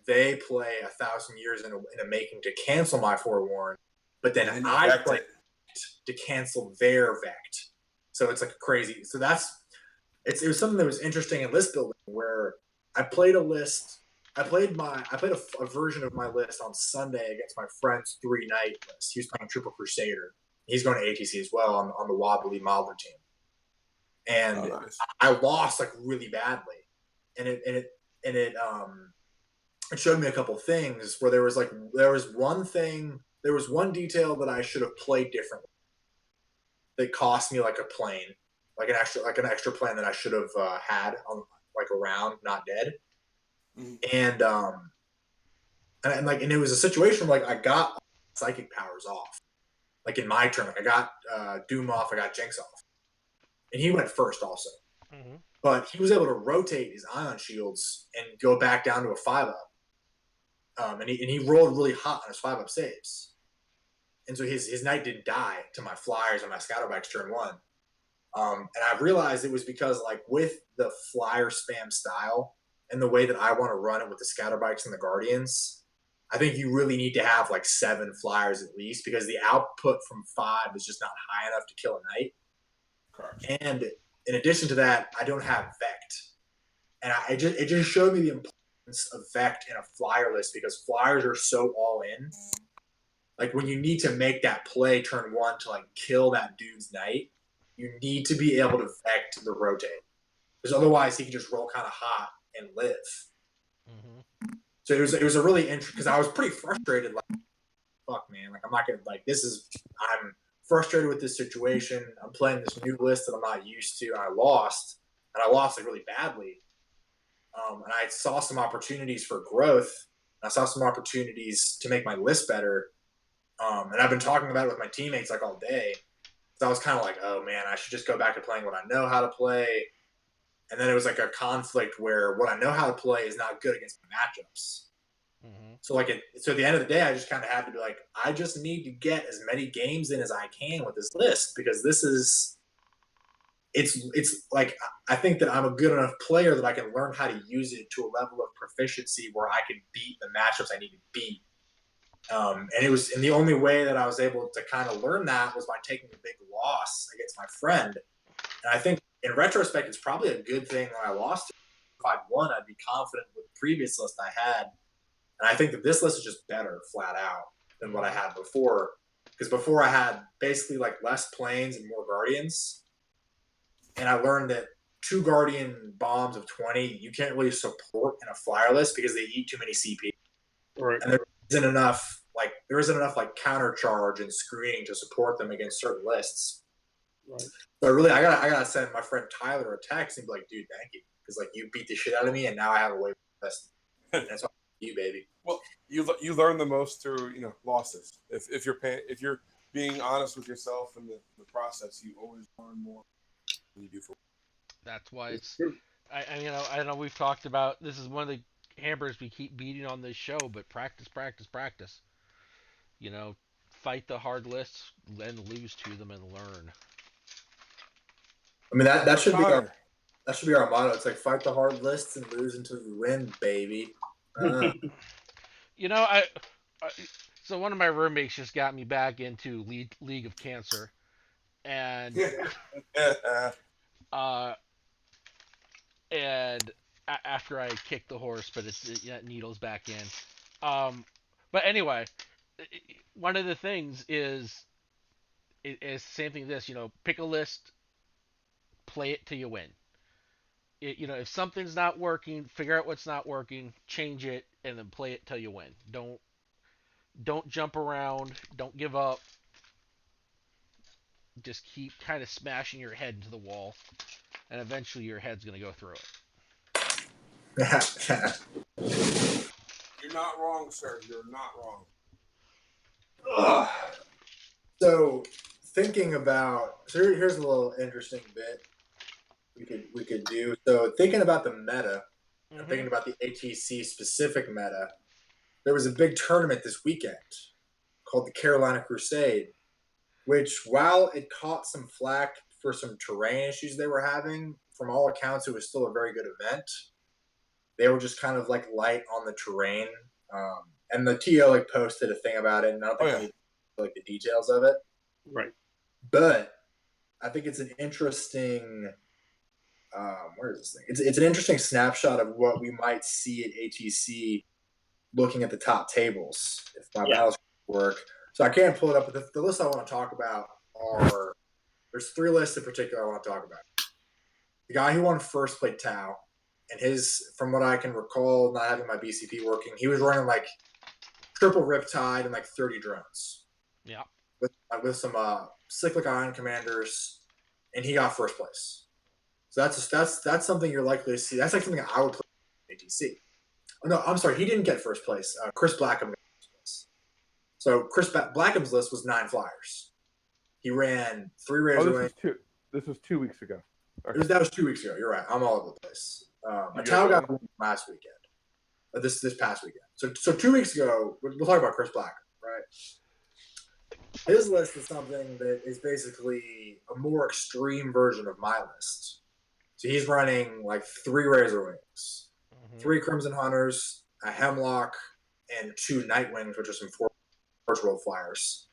They play 1,000 years in a making to cancel my forewarn, but then I play to cancel their Vect. So it's like a crazy. So it was something that was interesting in list building where I played a list. I played a version of my list on Sunday against my friend's 3-night list. He was playing Triple Crusader. He's going to ATC as well on the Wobbly Modeler team. And I lost like really badly. And it showed me a couple things where there was one detail that I should have played differently that cost me like a plane, like an extra plane that I should have had on like around, not dead. And it was a situation where like I got psychic powers off, like in my turn, like I got Doom off, I got Jinx off, and he went first also. Mm-hmm. But he was able to rotate his ion shields and go back down to a 5-up, and he rolled really hot on his 5-up saves, and so his knight didn't die to my flyers and my scatterbacks turn 1. And I realized it was because like with the flyer spam style and the way that I want to run it with the scatterbikes and the guardians, I think you really need to have like 7 flyers at least because the output from 5 is just not high enough to kill a knight. Correct. And in addition to that, I don't have Vect, and it just showed me the importance of Vect in a flyer list because flyers are so all in. Like when you need to make that play turn 1 to like kill that dude's knight, you need to be able to Vect the rotate because otherwise he can just roll kind of hot and live. Mm-hmm. So it was a really interesting because I was pretty frustrated. Like, fuck, man, like I'm not gonna like this is I'm frustrated with this situation. I'm playing this new list that I'm not used to, and I lost like really badly. And I saw some opportunities for growth. I saw some opportunities to make my list better. And I've been talking about it with my teammates like all day. So I was kind of like, oh man, I should just go back to playing what I know how to play. And then it was like a conflict where what I know how to play is not good against my matchups. Mm-hmm. So at the end of the day, I just kind of had to be like, I just need to get as many games in as I can with this list because it's like I think that I'm a good enough player that I can learn how to use it to a level of proficiency where I can beat the matchups I need to beat. And the only way that I was able to kind of learn that was by taking a big loss against my friend. And I think in retrospect, it's probably a good thing that I lost. If I'd won, I'd be confident with the previous list I had. And I think that this list is just better flat out than what I had before. Because before I had basically like less planes and more guardians. And I learned that 2 guardian bombs of 20, you can't really support in a flyer list because they eat too many CP. Right. And there isn't enough like counter charge and screening to support them against certain lists. Right. So I gotta send my friend Tyler a text and be like, dude, thank you. because like you beat the shit out of me, and now I have a way best. That's all you, baby. Well, you learn the most through losses. If you're being honest with yourself in the process, you always learn more than you do for. That's why it's. I know we've talked about this is one of the hammers we keep beating on this show, but practice, practice, practice. Fight the hard lists, then lose to them and learn. I mean that should be Connor. our motto. It's like fight the hard lists and lose until you win, baby. So one of my roommates just got me back into League of Cancer, and and after I kicked the horse, but it needles back in. But anyway, one of the things is same thing. Pick a list, play it till you win. If something's not working, figure out what's not working, change it, and then play it till you win. Don't jump around. Don't give up. Just keep kind of smashing your head into the wall, and eventually your head's gonna go through it. You're not wrong, sir. You're not wrong. So thinking about here's a little interesting bit we could do. So thinking about the meta and thinking about the ATC specific meta, there was a big tournament this weekend called the Carolina Crusade, which while it caught some flack for some terrain issues they were having, from all accounts it was still a very good event. They were just kind of like light on the terrain. And the TO like posted a thing about it, and I don't think I need like the details of it. Right. But I think it's an interesting where is this thing? It's an interesting snapshot of what we might see at ATC looking at the top tables if my battles work. So I can't pull it up, but the list I want to talk about there's 3 lists in particular I want to talk about. The guy who won first played Tau, and from what I can recall, not having my BCP working, he was running like triple Riptide and like 30 drones. Yeah. With some cyclic ion commanders, and he got first place. So that's something you're likely to see. That's like something I would play in ATC. Oh, no, I'm sorry, he didn't get first place. Chris Blackham got first place. So Chris Blackham's list was 9 flyers. He ran 3 Razorwing. This was 2 weeks ago. Okay. That was 2 weeks ago. You're right. I'm all over the place. A Tau got last weekend. This past weekend. So 2 weeks ago, we'll talk about Chris Blackham, right? His list is something that is basically a more extreme version of my list. So he's running like 3 Razorwings, 3 Crimson Hunters, a Hemlock, and 2 Nightwings, which are some 4 World Flyers.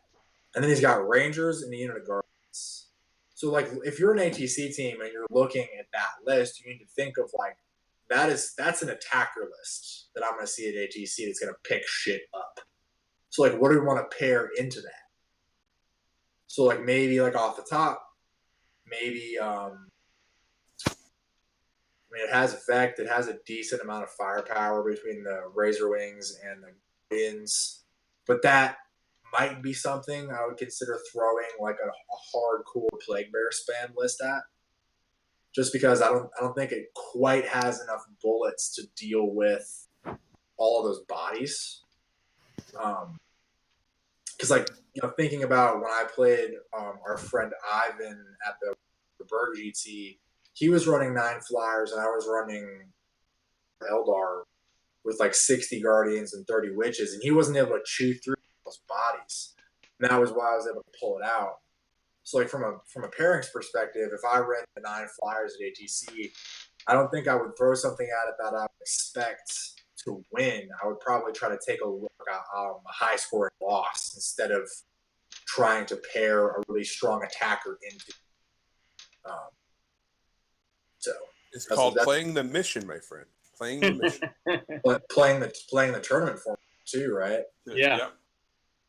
And then he's got Rangers and a unit of Guardians. So like if you're an ATC team and you're looking at that list, you need to think of like that's an attacker list that I'm going to see at ATC that's going to pick shit up. So like what do we want to pair into that? So like maybe like off the top, maybe it has effect. It has a decent amount of firepower between the Razorwings and the Guardians, but that might be something I would consider throwing like a hardcore Plague Bear spam list at, just because I don't think it quite has enough bullets to deal with all of those bodies. Because like thinking about when I played our friend Ivan at the Berg GT, he was running 9 flyers and I was running Eldar with like 60 Guardians and 30 Witches, and he wasn't able to chew through those bodies. And that was why I was able to pull it out. So like from a pairings perspective, if I ran the 9 flyers at ATC, I don't think I would throw something at it that I would expect to win. I would probably try to take a look at a high scoring loss instead of trying to pair a really strong attacker into. So it's called playing the mission, my friend. Playing the mission. playing the tournament format too, right? Yeah.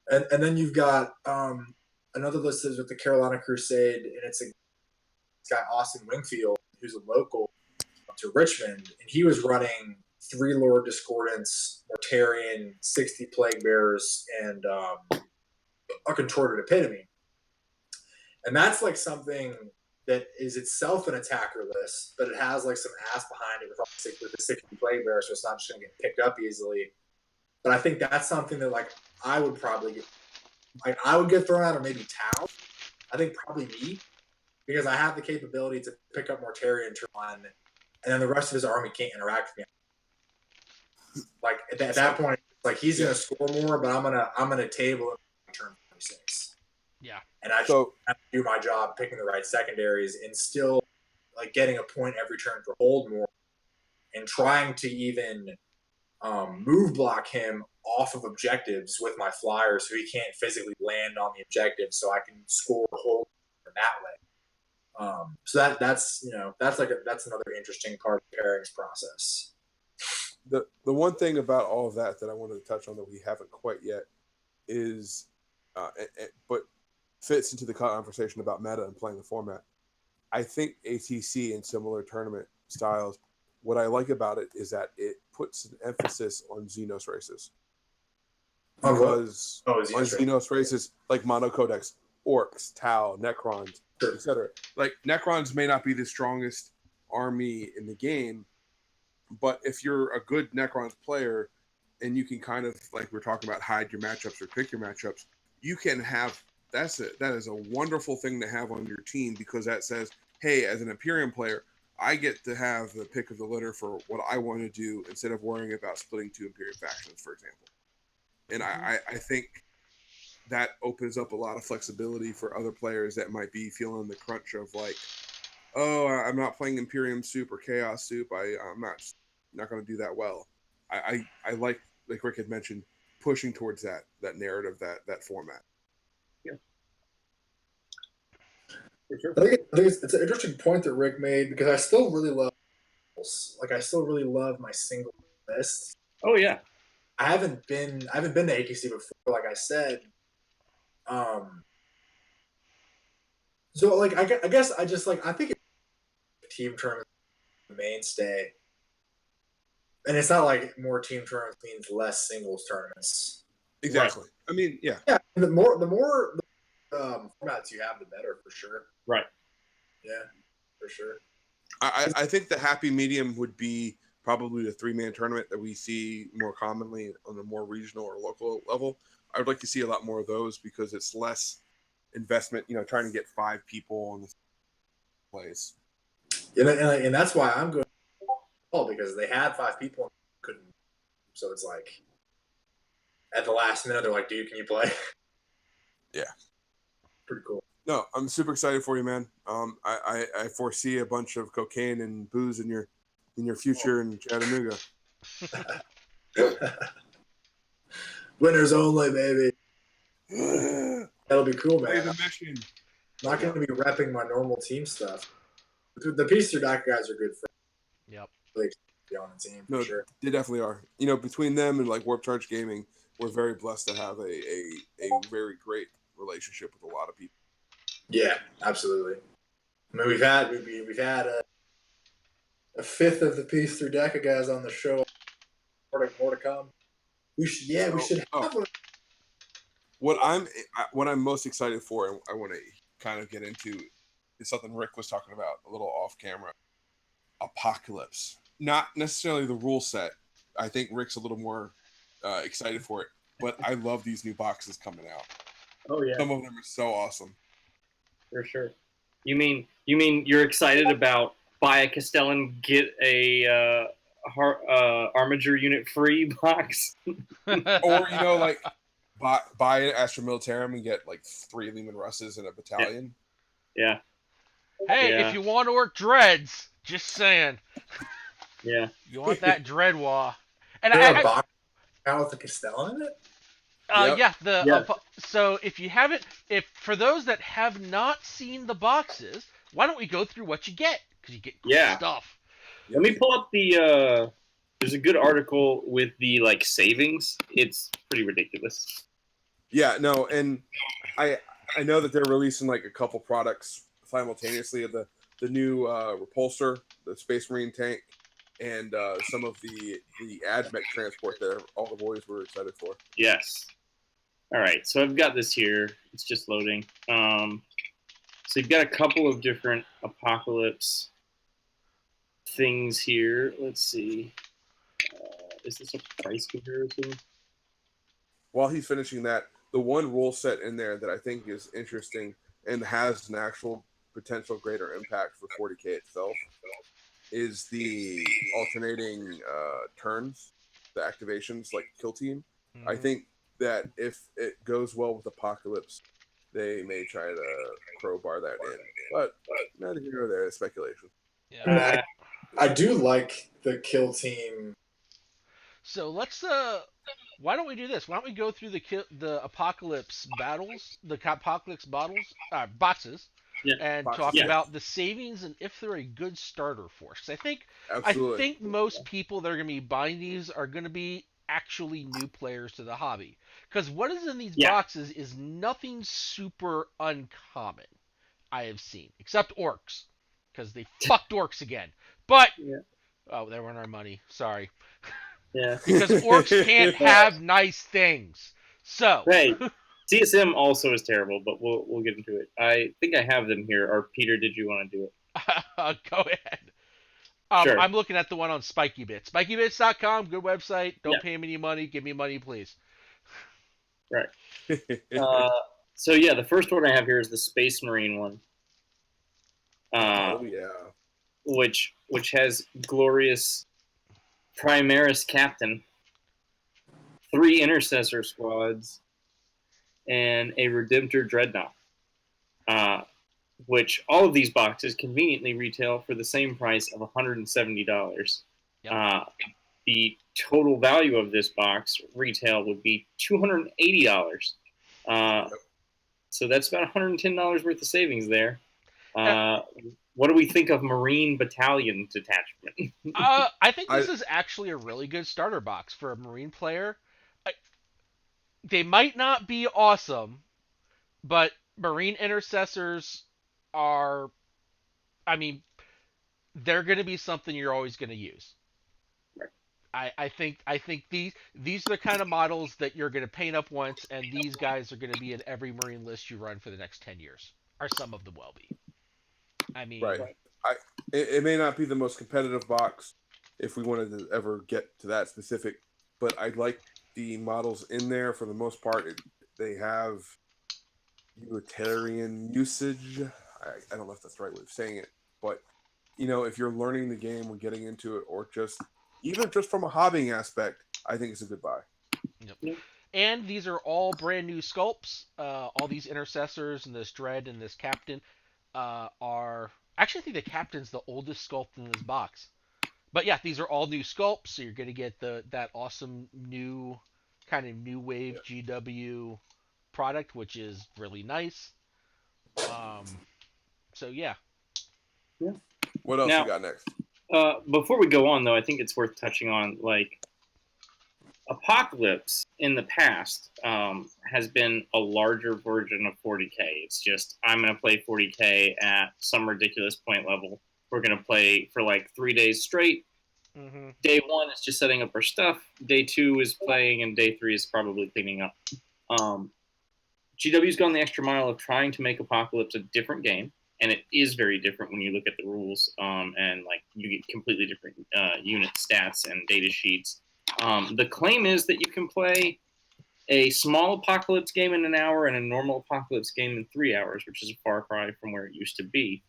And then you've got another list is with the Carolina Crusade, and it's got Austin Wingfield, who's a local to Richmond, and he was running 3 Lord Discordants, Mortarion, 60 Plague Bearers, and a Contorted Epitome. And that's like something that is itself an attacker list, but it has like some ass behind it with the 60 plague bearer, so it's not just going to get picked up easily. But I think that's something that like I would probably get, like I would get thrown out, or maybe Tau. I think probably me, because I have the capability to pick up Mortarion turn one, and then the rest of his army can't interact with me. Like at that point, like he's going to score more, but I'm gonna table him on turn 46. Yeah. And I just have to do my job picking the right secondaries and still like getting a point every turn for hold more, and trying to even move block him off of objectives with my flyer so he can't physically land on the objective, so I can score hold that way. So that's that's another interesting part of the pairings process. The one thing about all of that I wanted to touch on that we haven't quite yet is, but fits into the conversation about meta and playing the format. I think ATC and similar tournament styles, what I like about it is that it puts an emphasis on Xenos races. Because on Xenos races, like Mono Codex, Orcs, Tau, Necrons, etc. Like, Necrons may not be the strongest army in the game, but if you're a good Necrons player and you can kind of, like we're talking about, hide your matchups or pick your matchups, you can have, that is a wonderful thing to have on your team, because that says, hey, as an Imperium player, I get to have the pick of the litter for what I want to do instead of worrying about splitting two Imperium factions, for example. And I think that opens up a lot of flexibility for other players that might be feeling the crunch of like, oh, I'm not playing Imperium Soup or Chaos Soup. I'm not going to do that well. I like Rick had mentioned, pushing towards that narrative, that format. Yeah. For sure. I think it's an interesting point that Rick made, because I still really love my single list. Oh yeah. I haven't been to ATC before, like I said. So like I guess I just like, I think team tournament is the mainstay, and it's not like more team tournaments means less singles tournaments. Exactly. Right. I mean, yeah. Yeah. The more formats you have, the better, for sure. Right. Yeah, for sure. I think the happy medium would be probably the 3-man tournament that we see more commonly on a more regional or local level. I would like to see a lot more of those, because it's less investment, trying to get 5 people on the place. And that's why I'm going, because they had 5 people and couldn't. So it's like, at the last minute, they're like, dude, can you play? Yeah. Pretty cool. No, I'm super excited for you, man. I foresee a bunch of cocaine and booze in your future in Chattanooga. Winners only, baby. That'll be cool, man. The mission. I'm not going to be repping my normal team stuff. The Peace Doc guys are good friends. Yep. Be on the team, for sure. They definitely are. Between them and like Warp Charge Gaming, we're very blessed to have a very great relationship with a lot of people. Yeah, absolutely. I mean, we've had a fifth of the Peace Through Deca guys on the show. More to come. We should have one. What I'm most excited for, and I want to kind of get into, is something Rick was talking about a little off camera. Apocalypse. Not necessarily the rule set. I think Rick's a little more excited for it, but I love these new boxes coming out. Oh yeah. Some of them are so awesome. For sure. You mean you're excited about buy a Castellan, get a Armiger unit free box? Or like buy an Astra Militarum and get like 3 Lehman Russes in a battalion. Yeah. Hey, if you want to work dreads, just saying. Yeah. You want that dread wah. And I box out with the Castellan in it? Yeah. So if you haven't, for those that have not seen the boxes, why don't we go through what you get? Because you get cool stuff. Let me pull up the. There's a good article with the like savings. It's pretty ridiculous. Yeah, no, and I know that they're releasing like a couple products simultaneously of the new repulsor, the Space Marine tank, and some of the AdMech transport that all the boys were excited for. Yes. All right, so I've got this here. It's just loading. So you've got a couple of different Apocalypse things here. Let's see. Is this a price comparison? While he's finishing that, the one rule set in there that I think is interesting and has an actual potential greater impact for 40k itself is the alternating turns, the activations like Kill Team. I think that if it goes well with Apocalypse, they may try to crowbar that in. But neither here nor there, it's speculation. I mean, Yeah. I do like the kill team. So let's why don't we do this? Why don't we go through the apocalypse battles, the apocalypse boxes, Yeah. and Boxes, talk yeah. about the savings and if they're a good starter force. 'Cause I Absolutely. think most people that are going to be buying these are going to be actually new players to the hobby. Because what is in these Yeah. boxes is nothing super uncommon I have seen, except orcs, because they fucked orcs again. But Yeah. oh, they weren't our money. Sorry. Yeah. Because orcs can't have nice things. So, Hey, CSM also is terrible, but we'll get into it. I think I have them here. Or Peter, did you want to do it? go ahead. Sure. I'm looking at the one on SpikeyBits. SpikeyBits.com, good website. Don't Yeah. pay me any money. Give me money, please. Right. So yeah, the first one I have here is the Space Marine one. Oh yeah. Which has glorious Primaris Captain, 3 Intercessor squads, and a Redemptor Dreadnought. Which all of these boxes conveniently retail for the same price of $170. Yep. The total value of this box retail would be $280. So that's about $110 worth of savings there. What do we think of Marine Battalion Detachment? I think this is actually a really good starter box for a Marine player. They might not be awesome, but Marine Intercessors are, I mean, they're going to be something you're always going to use. I think these are the kind of models that you're going to paint up once, and these guys are going to be in every Marine list you run for the next 10 years, or some of them will be. I mean, right. It may not be the most competitive box if we wanted to ever get to that specific, but I like the models in there for the most part. They have utilitarian usage. I don't know if that's the right way of saying it, but if you're learning the game or getting into it, or even just from a hobbying aspect, I think it's a good buy. Yep. And these are all brand new sculpts. All these intercessors and this dread and this captain are actually, I think the captain's the oldest sculpt in this box. But yeah, these are all new sculpts, so you're gonna get that awesome new kind of new wave GW product, which is really nice. So yeah. Yeah. What else you got next? Before we go on, though, I think it's worth touching on Apocalypse in the past has been a larger version of 40k. It's just I'm going to play 40k at some ridiculous point level. We're going to play for 3 days straight. Mm-hmm. Day 1 is just setting up our stuff. Day 2 is playing, and day 3 is probably cleaning up. GW's gone the extra mile of trying to make Apocalypse a different game, and it is very different when you look at the rules, and you get completely different unit stats and data sheets. The claim is that you can play a small Apocalypse game in an hour and a normal Apocalypse game in 3 hours, which is a far cry from where it used to be.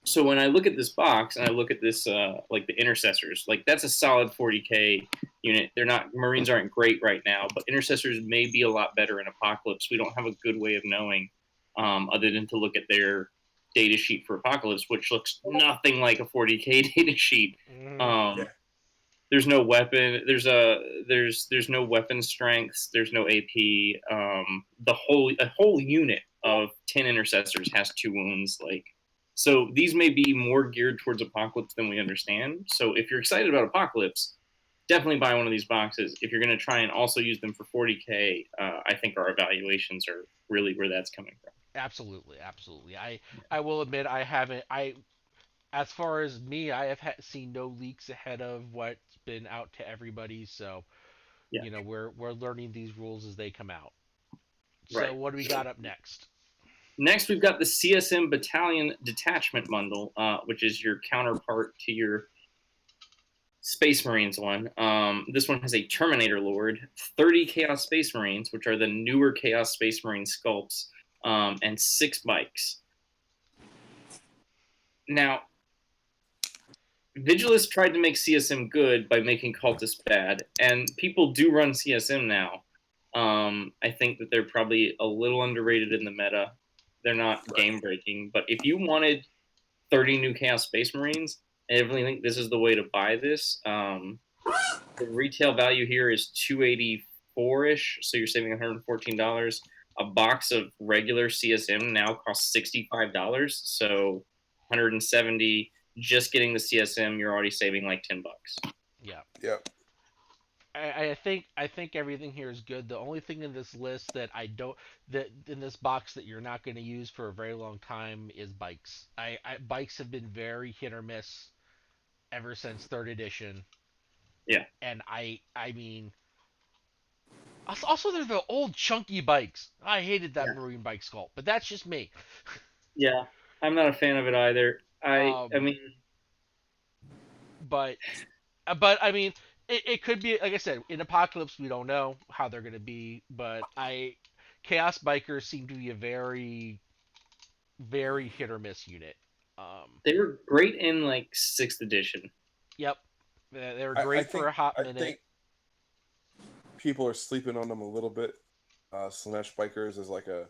So when I look at this box and I look at this, the Intercessors, that's a solid 40k unit. Marines aren't great right now, but Intercessors may be a lot better in Apocalypse. We don't have a good way of knowing, other than to look at their data sheet for Apocalypse, which looks nothing like a 40k data sheet. There's no weapon. There's no weapon strengths. There's no AP. A whole unit of 10 Intercessors has 2 wounds. So these may be more geared towards Apocalypse than we understand. So if you're excited about Apocalypse, definitely buy one of these boxes. If you're going to try and also use them for 40k, I think our evaluations are really where that's coming from. Absolutely. I will admit I haven't. As far as me, I have seen no leaks ahead of what's been out to everybody. So, we're learning these rules as they come out. So Right. what do we got up next? Next, we've got the CSM Battalion Detachment Bundle, which is your counterpart to your Space Marines one. This one has a Terminator Lord, 30 Chaos Space Marines, which are the newer Chaos Space Marine sculpts, and 6 bikes. Now, Vigilus tried to make CSM good by making Cultists bad, and people do run CSM now. I think that they're probably a little underrated in the meta. They're not game-breaking, but if you wanted 30 new Chaos Space Marines, I definitely think this is the way to buy this. The retail value here is $284-ish, so you're saving $114. A box of regular CSM now costs $65, so $170. Just getting the CSM, you're already saving like $10. Yeah. Yep. I think everything here is good. The only thing in this list that in this box that you're not going to use for a very long time is bikes. Bikes have been very hit or miss ever since third edition. Yeah. And I mean, also they're the old chunky bikes. I hated that Marine bike sculpt, but that's just me. Yeah, I'm not a fan of it either. I mean, but I mean, it could be, like I said, in Apocalypse we don't know how they're going to be, but Chaos Bikers seem to be a very hit or miss unit. They were great in like 6th edition. Yep, they were great for a hot minute. I think people are sleeping on them a little bit. Slanesh Bikers is like a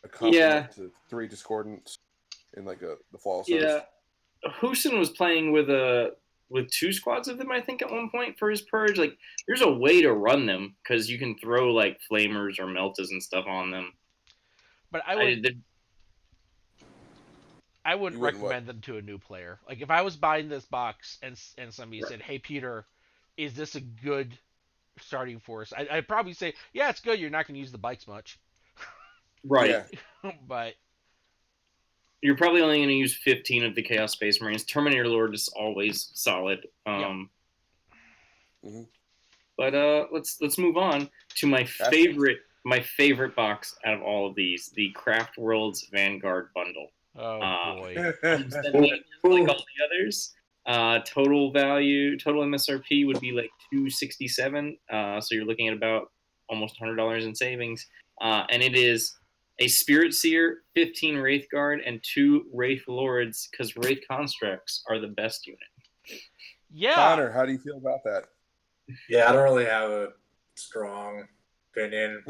complement to 3 Discordants in like the fall service. Yeah, Husin was playing with 2 squads of them, I think, at one point for his purge. Like, there's a way to run them because you can throw like flamers or meltas and stuff on them. But I wouldn't recommend them to a new player. Like, if I was buying this box and somebody said, "Hey, Peter, is this a good starting force?" I'd probably say, "Yeah, it's good. You're not going to use the bikes much." Right. Yeah. But you're probably only going to use 15 of the Chaos Space Marines. Terminator Lord is always solid. But let's move on to my favorite box out of all of these, the Craft Worlds Vanguard bundle. Oh boy. Like all the others. Total MSRP would be like $267. So you're looking at about almost $100 in savings. And it is a Spirit Seer, 15 Wraith Guard, and 2 Wraith Lords, because Wraith Constructs are the best unit. Yeah. Connor, how do you feel about that? Yeah, I don't really have a strong opinion.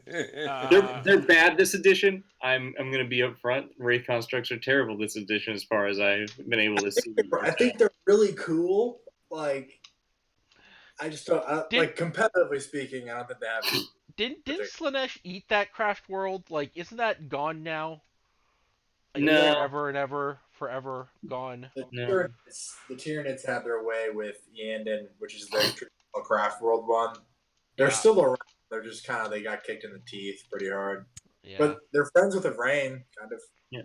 They're bad this edition. I'm going to be upfront. Wraith Constructs are terrible this edition, as far as I've been able to see. I think they're really cool. Like, I just don't like, competitively speaking. I don't think they have. Didn't Slanesh eat that Craft World? Like, isn't that gone now? Like, no. Forever gone. The Tyranids have their way with Yandon, which is their traditional Craft World one. They're still around. They're just they got kicked in the teeth pretty hard. Yeah. But they're friends with Evrain, kind of. Yeah.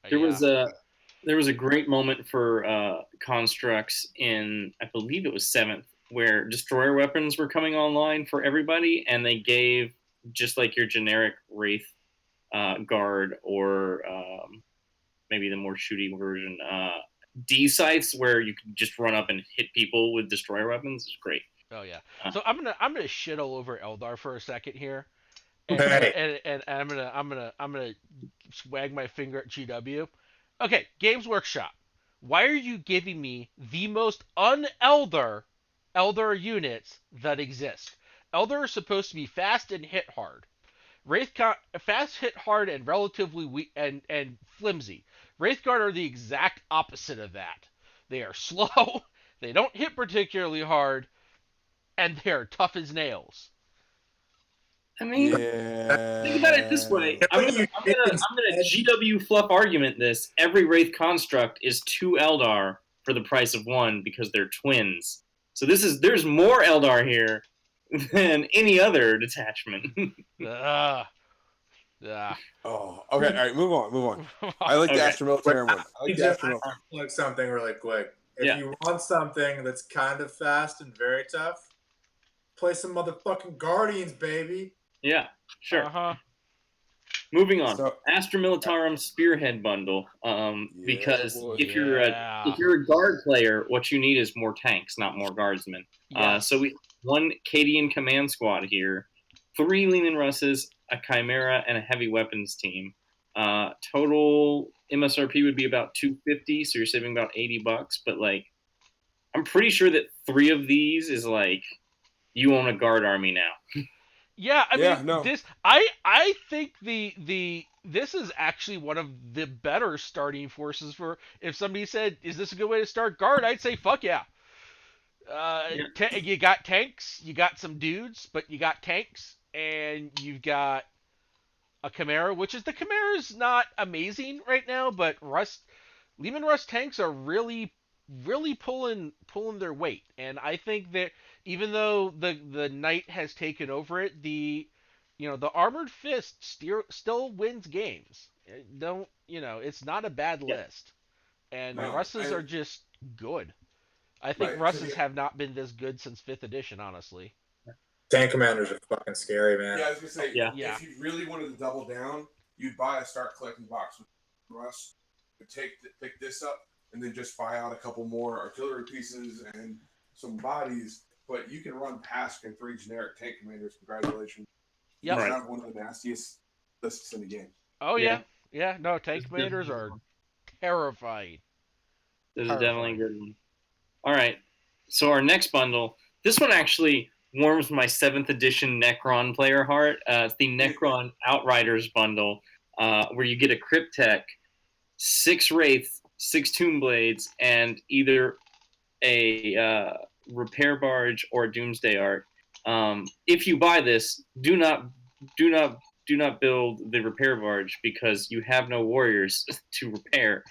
There was a great moment for Constructs in, I believe it was 7th, where destroyer weapons were coming online for everybody, and they gave, just like your generic Wraith guard or maybe the more shooty version, D sites where you could just run up and hit people with destroyer weapons. It's great. Oh yeah. So I'm gonna shit all over Eldar for a second here, and I'm gonna swag my finger at GW. Okay, Games Workshop. Why are you giving me the most un-Eldar units that exist? Eldar are supposed to be fast and hit hard. Fast, hit hard, and relatively weak and flimsy. Wraithguard are the exact opposite of that. They are slow, they don't hit particularly hard, and they are tough as nails. I mean, think about it this way. I'm gonna GW fluff argument this. Every Wraith construct is 2 Eldar for the price of 1 because they're twins. So there's more Eldar here than any other detachment. Oh, okay. All right, move on. I like the Astro Military one. Like something really quick. If you want something that's kind of fast and very tough, play some motherfucking Guardians, baby. Yeah, sure. Moving on. So Astra Militarum Spearhead bundle. Because boy. if you're a guard player, what you need is more tanks, not more guardsmen. Yes. So we have one Cadian command squad here, 3 Leman Russes, a Chimera, and a heavy weapons team. Total MSRP would be about $250, so you're saving about $80. But like, I'm pretty sure that 3 of these is like you own a guard army now. Yeah, I Yeah, mean no. this. I think the this is actually one of the better starting forces for. If somebody said, "Is this a good way to start guard?" I'd say, "Fuck yeah." You got tanks, you got some dudes, but you got tanks, and you've got a Chimera, which is the Chimera's not amazing right now, but Lehman Russ tanks are really pulling their weight, and I think that even though the Knight has taken over it, the Armored Fist still wins games. Don't it's not a bad Yeah. list, and No, Russes are just good. I think Right, 'cause Russes have not been this good since 5th edition, honestly. Tank commanders are fucking scary, man. Yeah, I was gonna say, Yeah. Yeah. if you really wanted to double down, you'd buy a start collecting box with Russ, pick this up, and then just buy out a couple more artillery pieces and some bodies. But you can run past and 3 generic tank commanders. Congratulations. Yep. You Right. have one of the nastiest lists in the game. Oh Yeah. yeah. No, tank This is commanders definitely are one. terrifying. This is definitely a good one. All right. So our next bundle, this one actually warms my 7th edition Necron player heart. It's the Necron Outriders bundle, where you get a Cryptek, 6 Wraith, 6 Tomb Blades, and either a Repair Barge or a Doomsday Ark. If you buy this, do not build the Repair Barge because you have no warriors to repair.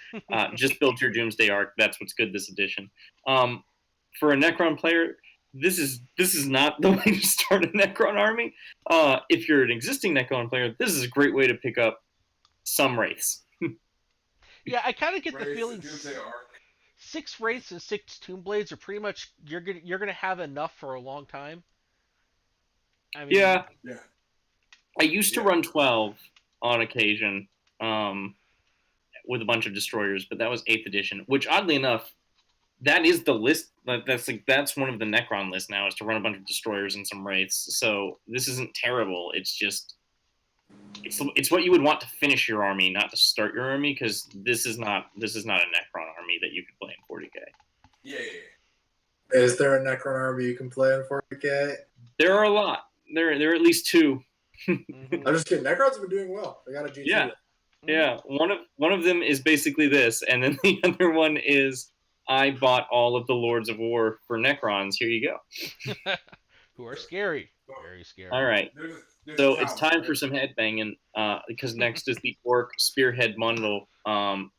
Just build your Doomsday Ark. That's what's good this edition. For a Necron player, this is not the way to start a Necron army. If you're an existing Necron player, this is a great way to pick up some Wraiths. Yeah, I kind of get the Wraith, feeling Doomsday Ark. 6 Wraiths and 6 Tomb Blades are pretty much you're gonna have enough for a long time. I mean, Yeah, Yeah. I used to Yeah. run 12 on occasion with a bunch of destroyers, but that was 8th edition, which oddly enough, that is the list. That's one of the Necron lists now, is to run a bunch of destroyers and some wraiths. So this isn't terrible. It's just it's what you would want to finish your army, not to start your army, because this is not a Necron army that you could play in 40k. Yeah. Is there a Necron army you can play in 40k? There are a lot. There are at least 2. mhm. I'm just kidding. Necrons have been doing well. They got a G2. Yeah. Yeah, one of them is basically this, and then the other one is I bought all of the Lords of War for Necrons. Here you go. Who are scary, very scary. All right. There's So a it's challenge, time right? for some headbanging, because next is the Orc Spearhead bundle.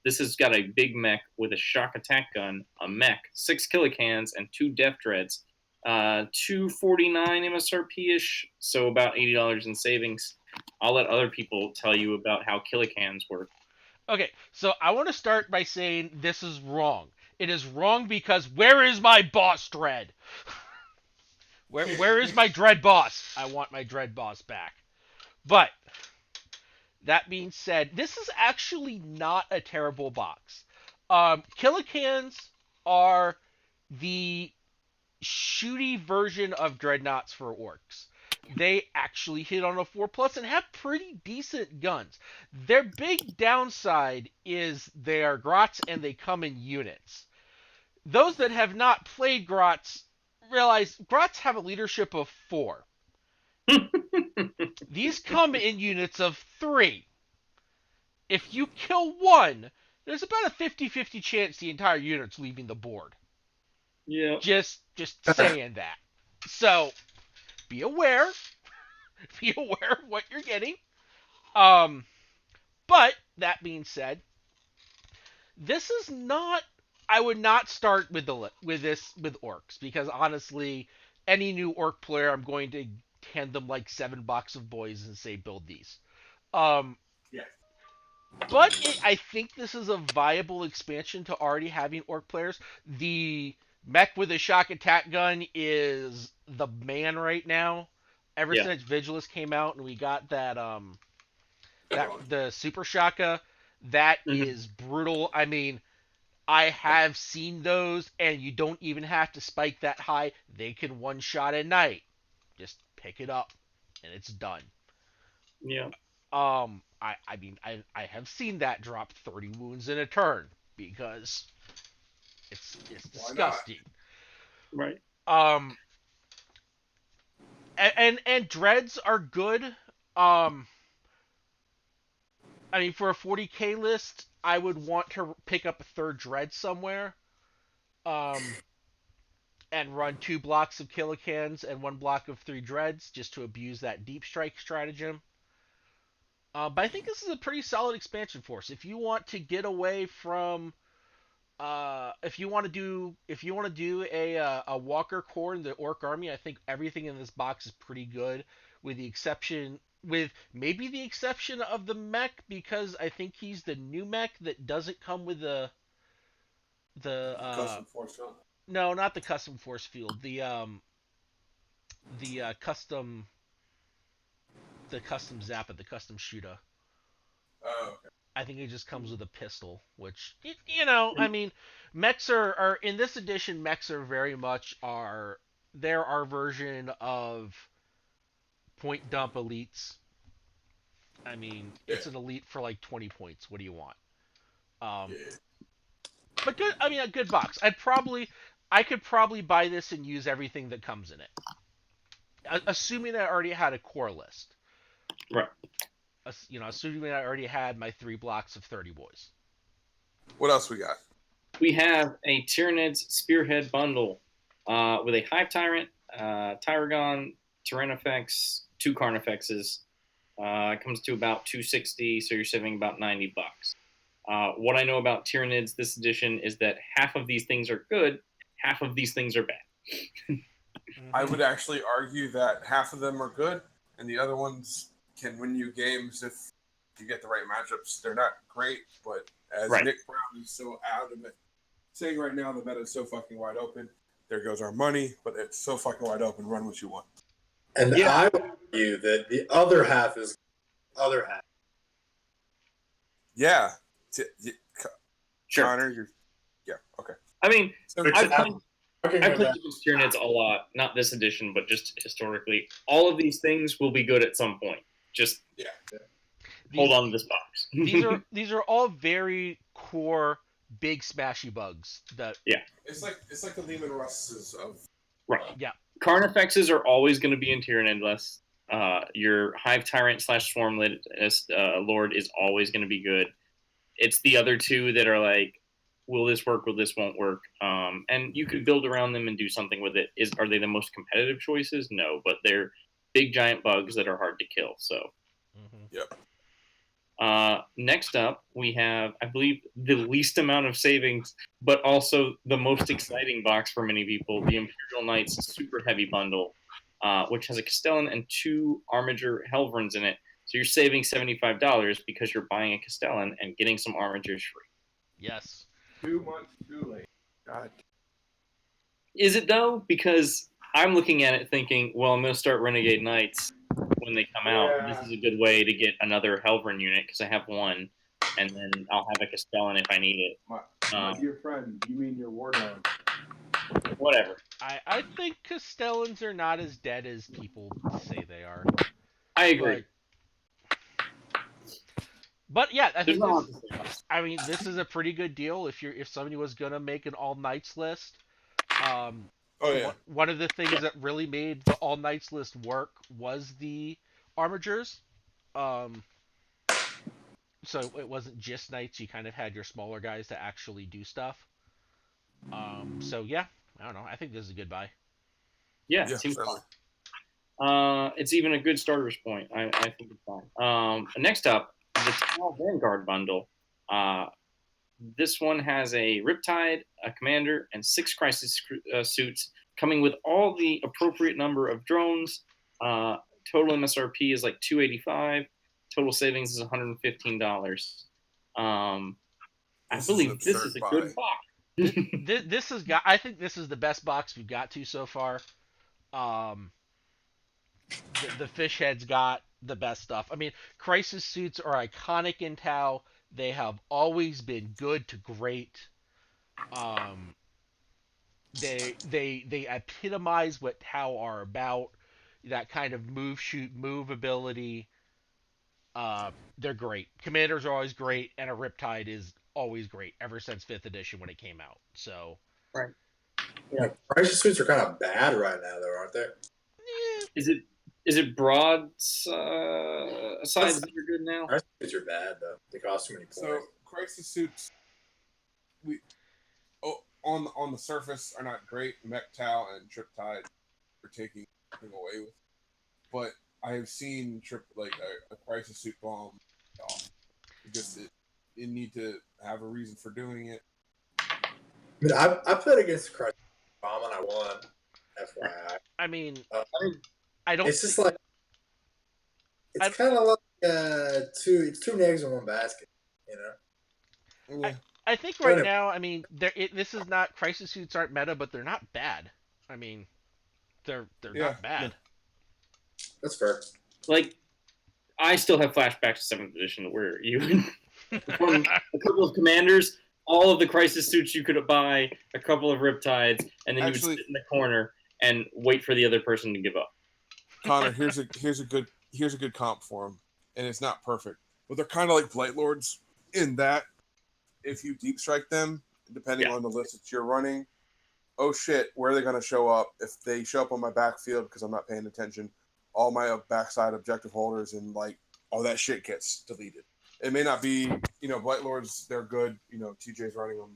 This has got a big mech with a shock attack gun, a mech, 6 kilocans, and 2 Death Dreads. $249 MSRP ish, so about $80 in savings. I'll let other people tell you about how kilocans work. Okay, so I want to start by saying this is wrong. It is wrong because where is my boss dread? Where is my dread boss? I want my dread boss back. But that being said, this is actually not a terrible box. Killicans are the shooty version of dreadnoughts for orcs. They actually hit on a 4+ and have pretty decent guns. Their big downside is they are grots and they come in units. Those that have not played grots realize grots have a leadership of 4. These come in units of 3. If you kill one, there's about a 50-50 chance the entire unit's leaving the board. Yeah. Just saying that. So be aware. Be aware of what you're getting. But that being said, this is not. I would not start with orcs because honestly, any new orc player, I'm going to hand them like 7 box of boys and say build these. Yeah. But I think this is a viable expansion to already having orc players. The mech with a shock attack gun is the man right now. Ever Yeah. since Vigilus came out and we got that That the Super Shaka, that Mhm. is brutal. I mean, I have seen those, and you don't even have to spike that high. They can one shot at night. Just pick it up, and it's done. Yeah. I mean, I have seen that drop 30 wounds in a turn because it's Why not? disgusting. Right. Um, and dreads are good. I mean, for a 40k list, I would want to pick up a third dread somewhere. Um, and run 2 blocks of killicans and 1 block of 3 dreads just to abuse that deep strike stratagem. But I think this is a pretty solid expansion force. If you want to get away from, if you want to do a Walker core in the Orc army, I think everything in this box is pretty good, with maybe the exception of the mech, because I think he's the new mech that doesn't come with the Custom force field. no, not the custom force field, the custom zappa, the custom shooter. Oh, okay. I think it just comes with a pistol, which I mean, mechs are in this edition. Mechs are very much are they're our version of point dump elites. I mean, Yeah. it's an elite for like 20 points. What do you want? Um, Yeah. but good. I mean, a good box. I could probably buy this and use everything that comes in it, assuming I already had a core list. Right. Assuming I already had my 3 blocks of 30 boys. What else we got? We have a Tyranids Spearhead bundle with a Hive Tyrant, Tyragon, Tyrannofex, 2 Carnifexes. It comes to about 260, so you're saving about $90. What I know about Tyranids this edition is that half of these things are good, half of these things are bad. I would actually argue that half of them are good, and the other ones can win you games if you get the right matchups. They're not great, but as Right. Nick Brown is so adamant saying right now, the meta is so fucking wide open. There goes our money, but it's so fucking wide open. Run what you want. And Yeah. I would argue that the other half is other half. Yeah. Sure. Connor, yeah, okay. I mean, So, I've played Okay, I played against Tyranids a lot, not this edition, but just historically. All of these things will be good at some point. Just yeah. hold on to this box. These are all very core big smashy bugs that It's like the Lehman Russes of right. Yeah. Carnifexes are always going to be in Tyranid lists. Your Hive Tyrant / Swarm Lord is always going to be good. It's the other two that are like, will this work? Will this won't work? And you can build around them and do something with it. Are they the most competitive choices? No, but they're big giant bugs that are hard to kill. So, Yep. next up, we have, I believe, the least amount of savings, but also the most exciting box for many people, the Imperial Knights Super Heavy Bundle, which has a Castellan and 2 Armiger Helverns in it. So you're saving $75 because you're buying a Castellan and getting some Armigers free. Yes. 2 months too late. God. Is it though? Because I'm looking at it thinking, well, I'm going to start Renegade Knights when they come out. This is a good way to get another Helvern unit because I have one, and then I'll have a Castellan if I need it. My dear friend, you mean your war dog? Whatever. I think Castellans are not as dead as people say they are. I agree. But yeah, I There's think not a lot this, to say about it. I mean, this is a pretty good deal if somebody was gonna make an all knights list. Oh yeah. One of the things that really made the all knights list work was the armigers. So it wasn't just knights; you kind of had your smaller guys to actually do stuff. So yeah, I don't know. I think this is a good buy. Yeah, Yeah, it seems certainly. fun. It's even a good starter's point. I think it's fine. Next up, the Tau Vanguard bundle. This one has a Riptide, a Commander, and 6 Crisis suits, coming with all the appropriate number of drones. Total MSRP is like $285. Total savings is $115. I believe this is a good box. This has got. I think this is the best box we've got to so far. The fish head's got the best stuff. I mean, crisis suits are iconic in Tau. They have always been good to great. Um, they epitomize what Tau are about. That kind of move, shoot, move ability. They're great. Commanders are always great, and a Riptide is always great ever since 5th edition when it came out. So, Right. Yeah, crisis suits are kind of bad right now, though, aren't they? eh, Is it broad sides that are good now? Crisis suits are bad, though. They cost too many points. So crisis suits, on the surface are not great. Mectal and Triptide are taking away with, but I have seen a crisis suit bomb off. You need to have a reason for doing it. I mean, I played against crisis bomb and I won. FYI. I mean, Uh, I don't. It's just like it's kind of like two eggs in one basket, you know. Yeah. I think right now, I mean, this is not crisis suits aren't meta, but they're not bad. I mean, they're not bad. That's fair. Like, I still have flashbacks to 7th edition where you from a couple of commanders, all of the crisis suits you could buy, a couple of Riptides, and then you would sit in the corner and wait for the other person to give up. Connor, here's a good comp for them, and it's not perfect, but they're kind of like Blight Lords in that if you deep strike them, depending on the list that you're running, oh shit, where are they going to show up? If they show up on my backfield because I'm not paying attention, all my backside objective holders and all that shit gets deleted. It may not be, Blight Lords, they're good. TJ's running them,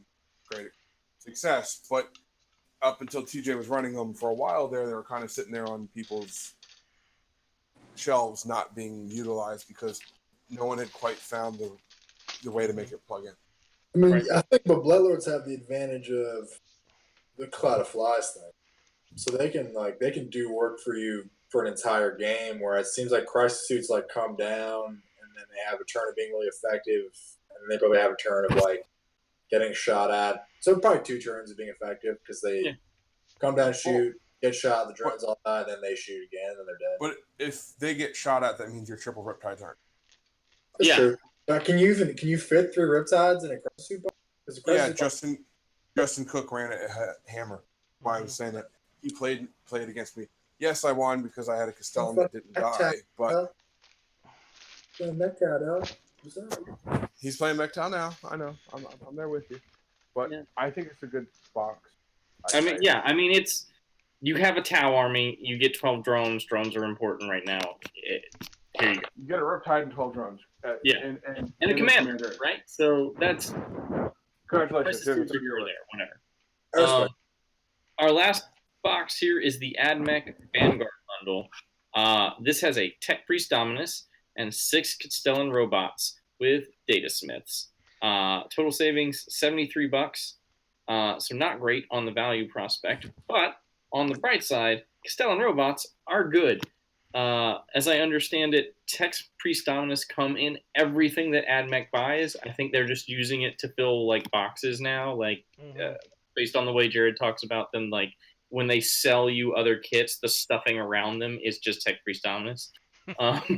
great success. But up until TJ was running them for a while there, they were kind of sitting there on people's shelves not being utilized because no one had quite found the way to make it plug in. I mean, I think but Bloodlords have the advantage of the Cloud of Flies thing, so they can do work for you for an entire game. Where it seems like crisis suits come down, and then they have a turn of being really effective, and then they probably have a turn of getting shot at. So probably 2 turns of being effective because they come down, shoot, get shot, the drones all die, and then they shoot again, and they're dead. But if they get shot at, that means your triple Riptides aren't. That's true. Can you fit 3 Riptides in a crisis suit box? Yeah, Justin Cook ran it at Hammer. Why I was saying that he played against me. Yes, I won because I had a Castellan that didn't die, but he's playing Mectal now. I know. I'm there with you, but I think it's a good box. I mean, it's you have a Tau army. You get 12 drones. Drones are important right now. Here you go. You get a Riptide and 12 drones. And a commander, right? So that's congratulations. You're there, whatever. Our last box here is the AdMech Vanguard bundle. This has a Tech Priest Dominus and 6 Castellan robots with data smiths. Total savings $73. So not great on the value prospect, but on the bright side, Castellan robots are good. As I understand it, Tech Priest Dominus come in everything that AdMech buys. I think they're just using it to fill boxes now, based on the way Jared talks about them. When they sell you other kits, the stuffing around them is just Tech Priest Dominus.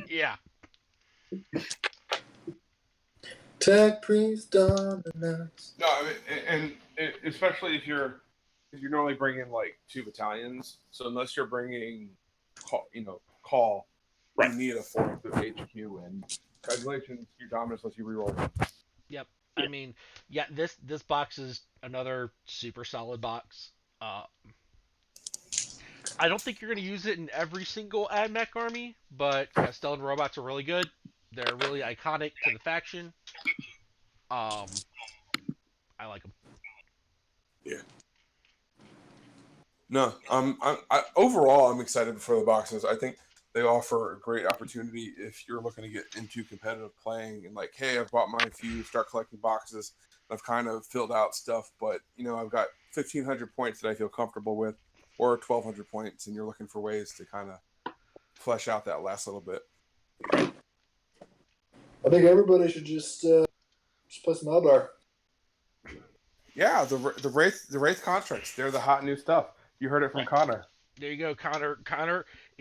Yeah. Tech Priest Dominus. No, I mean, and especially if you're normally bringing 2 battalions, so unless you're bringing call, you need a 4th of HQ, and congratulations, your Dominus lets you reroll. Yep. I mean, this box is another super solid box. I don't think you're going to use it in every single AdMech army, but Castellan robots are really good. They're really iconic to the faction. I like them. Yeah. No, overall I'm excited for the boxes. I think they offer a great opportunity if you're looking to get into competitive playing and hey, I've bought my few, start collecting boxes. I've kind of filled out stuff, but I've got 1,500 points that I feel comfortable with, or 1,200 points, and you're looking for ways to kind of flesh out that last little bit. I think everybody should just play some Eldar. Yeah, the Wraith contracts, they're the hot new stuff. You heard it from Connor. There you go, Connor.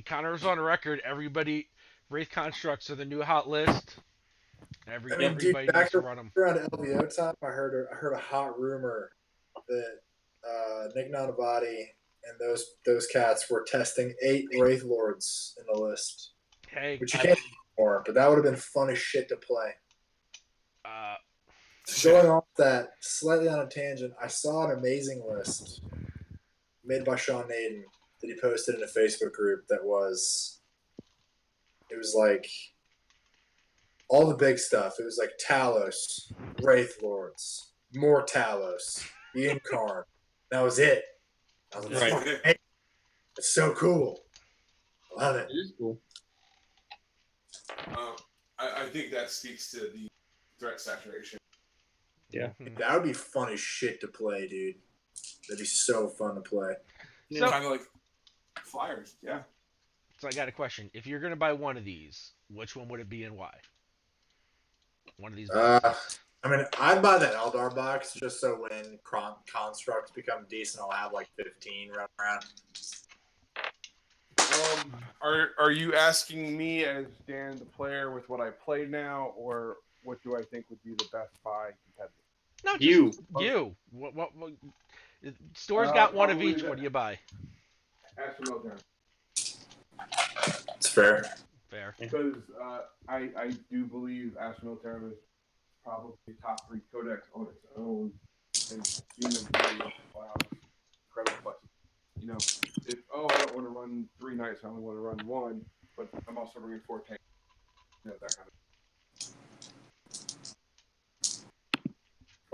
Connor's on record. Everybody, Wraith constructs are the new hot list. I mean, dude, Everybody back needs to run them. around LVO time, I heard a hot rumor that Nick Nanavati and those cats were testing 8 Wraith Lords in the list, Hey, which you can't anymore. But that would have been fun as shit to play. uh, Going off that, slightly on a tangent, I saw an amazing list made by Sean Naden that he posted in a Facebook group it was like all the big stuff. It was like Talos, Wraith Lords, more Talos, the Incarn. That was it. I was like, Right. hey, it's so cool. I love it. It is cool. I think that speaks to the threat saturation. Yeah. That would be fun as shit to play, dude. That'd be so fun to play. So, Kind of like Flyers, yeah. so I got a question. If you're gonna buy one of these, which one would it be and why? One of these boxes. I mean, I'd buy that Eldar box just so when constructs become decent, I'll have like 15 running around. Are you asking me as Dan the player with what I play now, or what do I think would be the best buy competitive? No, just You. you. What store's got one of probably each. the- What do you buy? Astro there. It's fair. Fair. Because I do believe Astro Militarum is probably top 3 codex on its own, and Demon allows incredible flexibility. You know, if I don't want to run 3 knights, I only want to run 1, but I'm also bringing 4 tanks. You know, that kind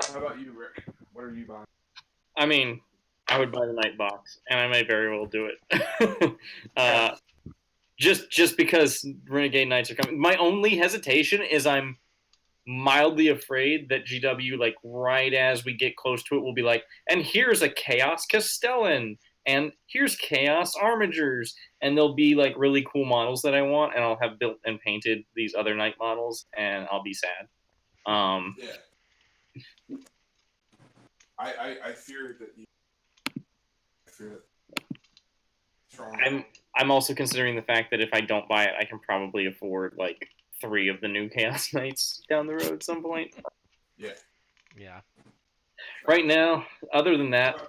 of. How about you, Rick? What are you buying? I mean, I would buy the night box, and I may very well do it. Just because Renegade Knights are coming. My only hesitation is I'm mildly afraid that GW, like right as we get close to it, will be like, and here's a Chaos Castellan, and here's Chaos Armigers, and they'll be like really cool models that I want, and I'll have built and painted these other knight models, and I'll be sad. Yeah. I fear that you. I fear that. Strong. I'm also considering the fact that if I don't buy it, I can probably afford like 3 of the new Chaos Knights down the road at some point. Yeah. Yeah. Right now, other than that,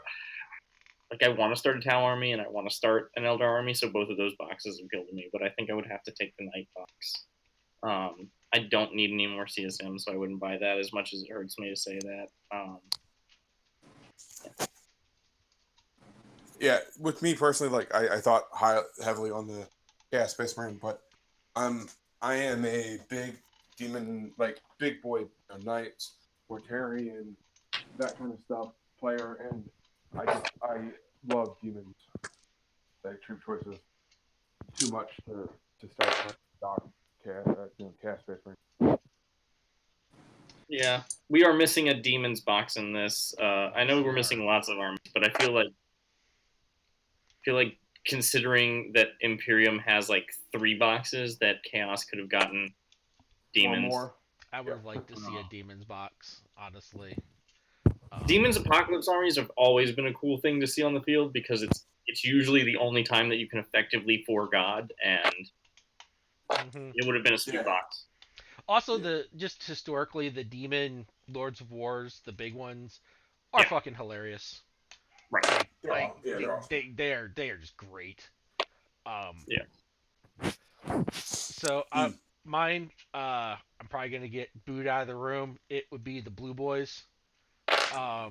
like I want to start a Tau army and I want to start an Eldar army, so both of those boxes appeal to me. But I think I would have to take the Knight box. I don't need any more CSM, so I wouldn't buy that as much as it hurts me to say that. Yeah, with me personally, like I thought heavily on the Space Marine, but I am a big demon, like big boy knights, Mortarian, that kind of stuff player, and I love demons. Like troop choices, too much to start playing Doc Chaos Space Marine. Yeah, we are missing a Demons box in this. I know we're missing lots of armies, but I feel like considering that Imperium has like 3 boxes, that Chaos could have gotten Demons. Or more. I would have liked to see a demons box, honestly. Demons Apocalypse armies have always been a cool thing to see on the field because it's usually the only time that you can effectively for God, and it would have been a sweet box. Also, just historically, the demon Lords of Wars, the big ones, are fucking hilarious. Right. They're just great. So mine, I'm probably gonna get booed out of the room. It would be the Blue Boys. I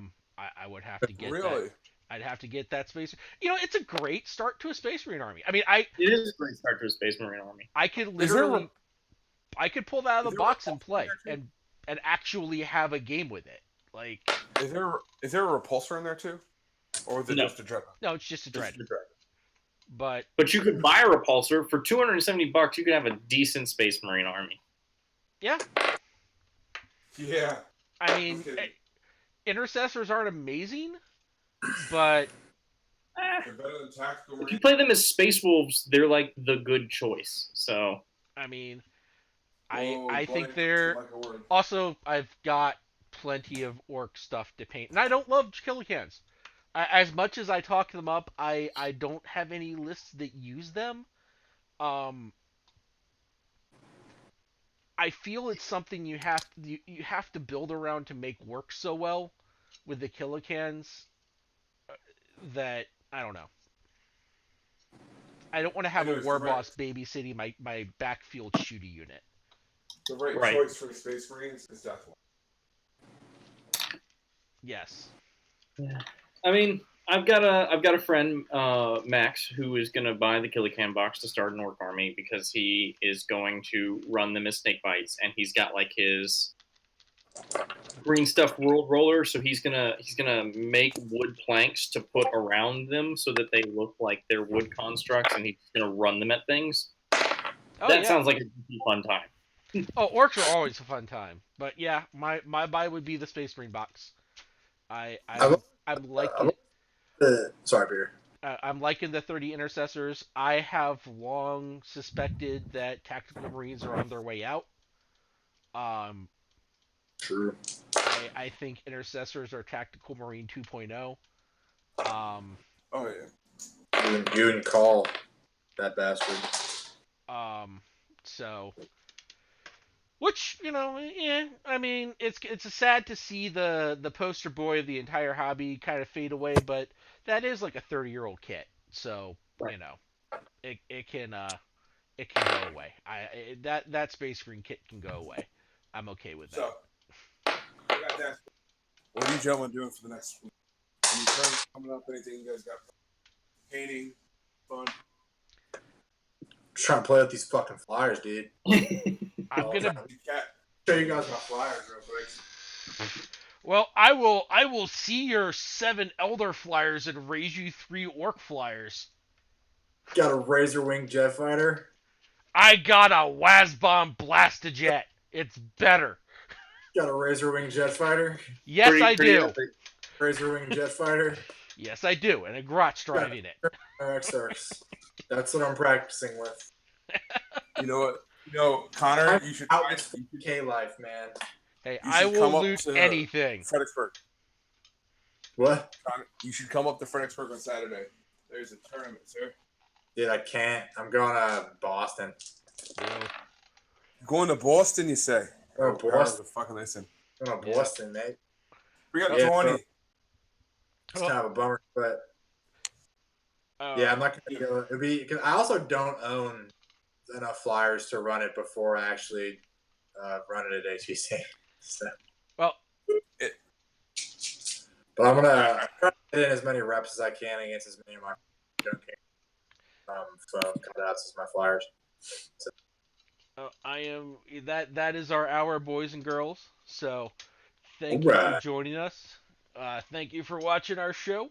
would have to get that. I'd have to get that space. You know, it's a great start to a Space Marine army. I mean, it is a great start to a Space Marine army. I could literally, I could pull that out of the box and play, and actually have a game with it. Like, is there a repulsor in there too, or is it just a dread? No, it's just a dread. But you could buy a repulsor for $270. You could have a decent Space Marine army. Yeah. Yeah. I mean, intercessors aren't amazing, but they're better than tactical. If you play them as Space Wolves, they're like the good choice. So I mean, I think they're also. I've got plenty of orc stuff to paint, and I don't love Killicans. As much as I talk them up, I don't have any lists that use them. I feel it's something you have to build around to make work so well with the Killicans that I don't know. I don't want to have a Anyways, war boss babysitting my backfield shooter unit. the right Right. choice for the Space Marines is definitely. Yes. I mean, I've got a friend, Max, who is gonna buy the Killican box to start an orc army because he is going to run them as snake bites, and he's got like his green stuff world roller, so he's gonna make wood planks to put around them so that they look like they're wood constructs, and he's gonna run them at things. Oh That yeah. sounds like a fun time. Oh, orcs are always a fun time. But yeah, my buy would be the Space Marine box. I'm, I'm liking sorry, Peter. I'm liking the 30 intercessors. I have long suspected that tactical marines are on their way out. Um, True. I think intercessors are tactical marine 2.0. Um, Oh yeah. You and call that bastard. so which yeah, I mean it's sad to see the poster boy of the entire hobby kind of fade away, but that is like a 30-year-old kit, so Right. it can go away. That Space Marine kit can go away. I'm okay with that. So, I got that. What are you gentlemen doing for the next week? Any tournaments coming up? Anything you guys got? Painting, fun. Just trying to play with these fucking flyers, dude. I'm gonna Show you guys my flyers real quick. Well, I will see your 7 Elder Flyers and raise you 3 Orc Flyers. Got a Razor Wing jet fighter. I got a Wazbomb Blastojet. It's better. Got a Razor Wing jet fighter. Yes, I do. epic. Razor Wing jet fighter. Yes, I do. And a Grotch driving it. XRs. That's what I'm practicing with. You know what? Connor, you should Out try. this K life, man. Hey, You I should come will up loot to anything. Fredericksburg. What? Connor, you should come up to Fredericksburg on Saturday. There's a tournament, sir. Dude, I can't. I'm going to Boston. Going to Boston, you say? Oh, Boston. Fucking listen. I'm going to Boston, mate. We got Yeah, 20. It's kind of a bummer, but yeah, I'm not going to go. It'd be because I also don't own enough flyers to run it before I actually run it at ATC. So. Well, but I'm gonna try to get in as many reps as I can against as many of my phone cutouts as my flyers. So. I am that is our hour, boys and girls. So thank you for joining us. Thank you for watching our show.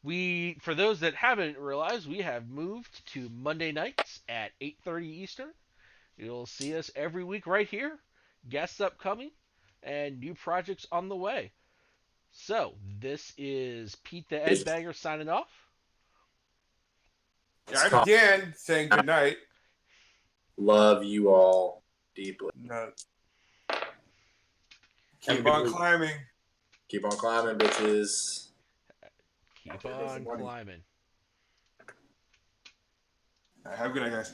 For those that haven't realized, we have moved to Monday nights at 8:30 Eastern. You'll see us every week right here. Guests upcoming and new projects on the way. So this is Pete the Ed Bagger signing off. Yeah, again, saying good night. Love you all deeply. No. Keep on climbing. Keep on climbing, bitches. Keep on climbing. Have a good night, guys.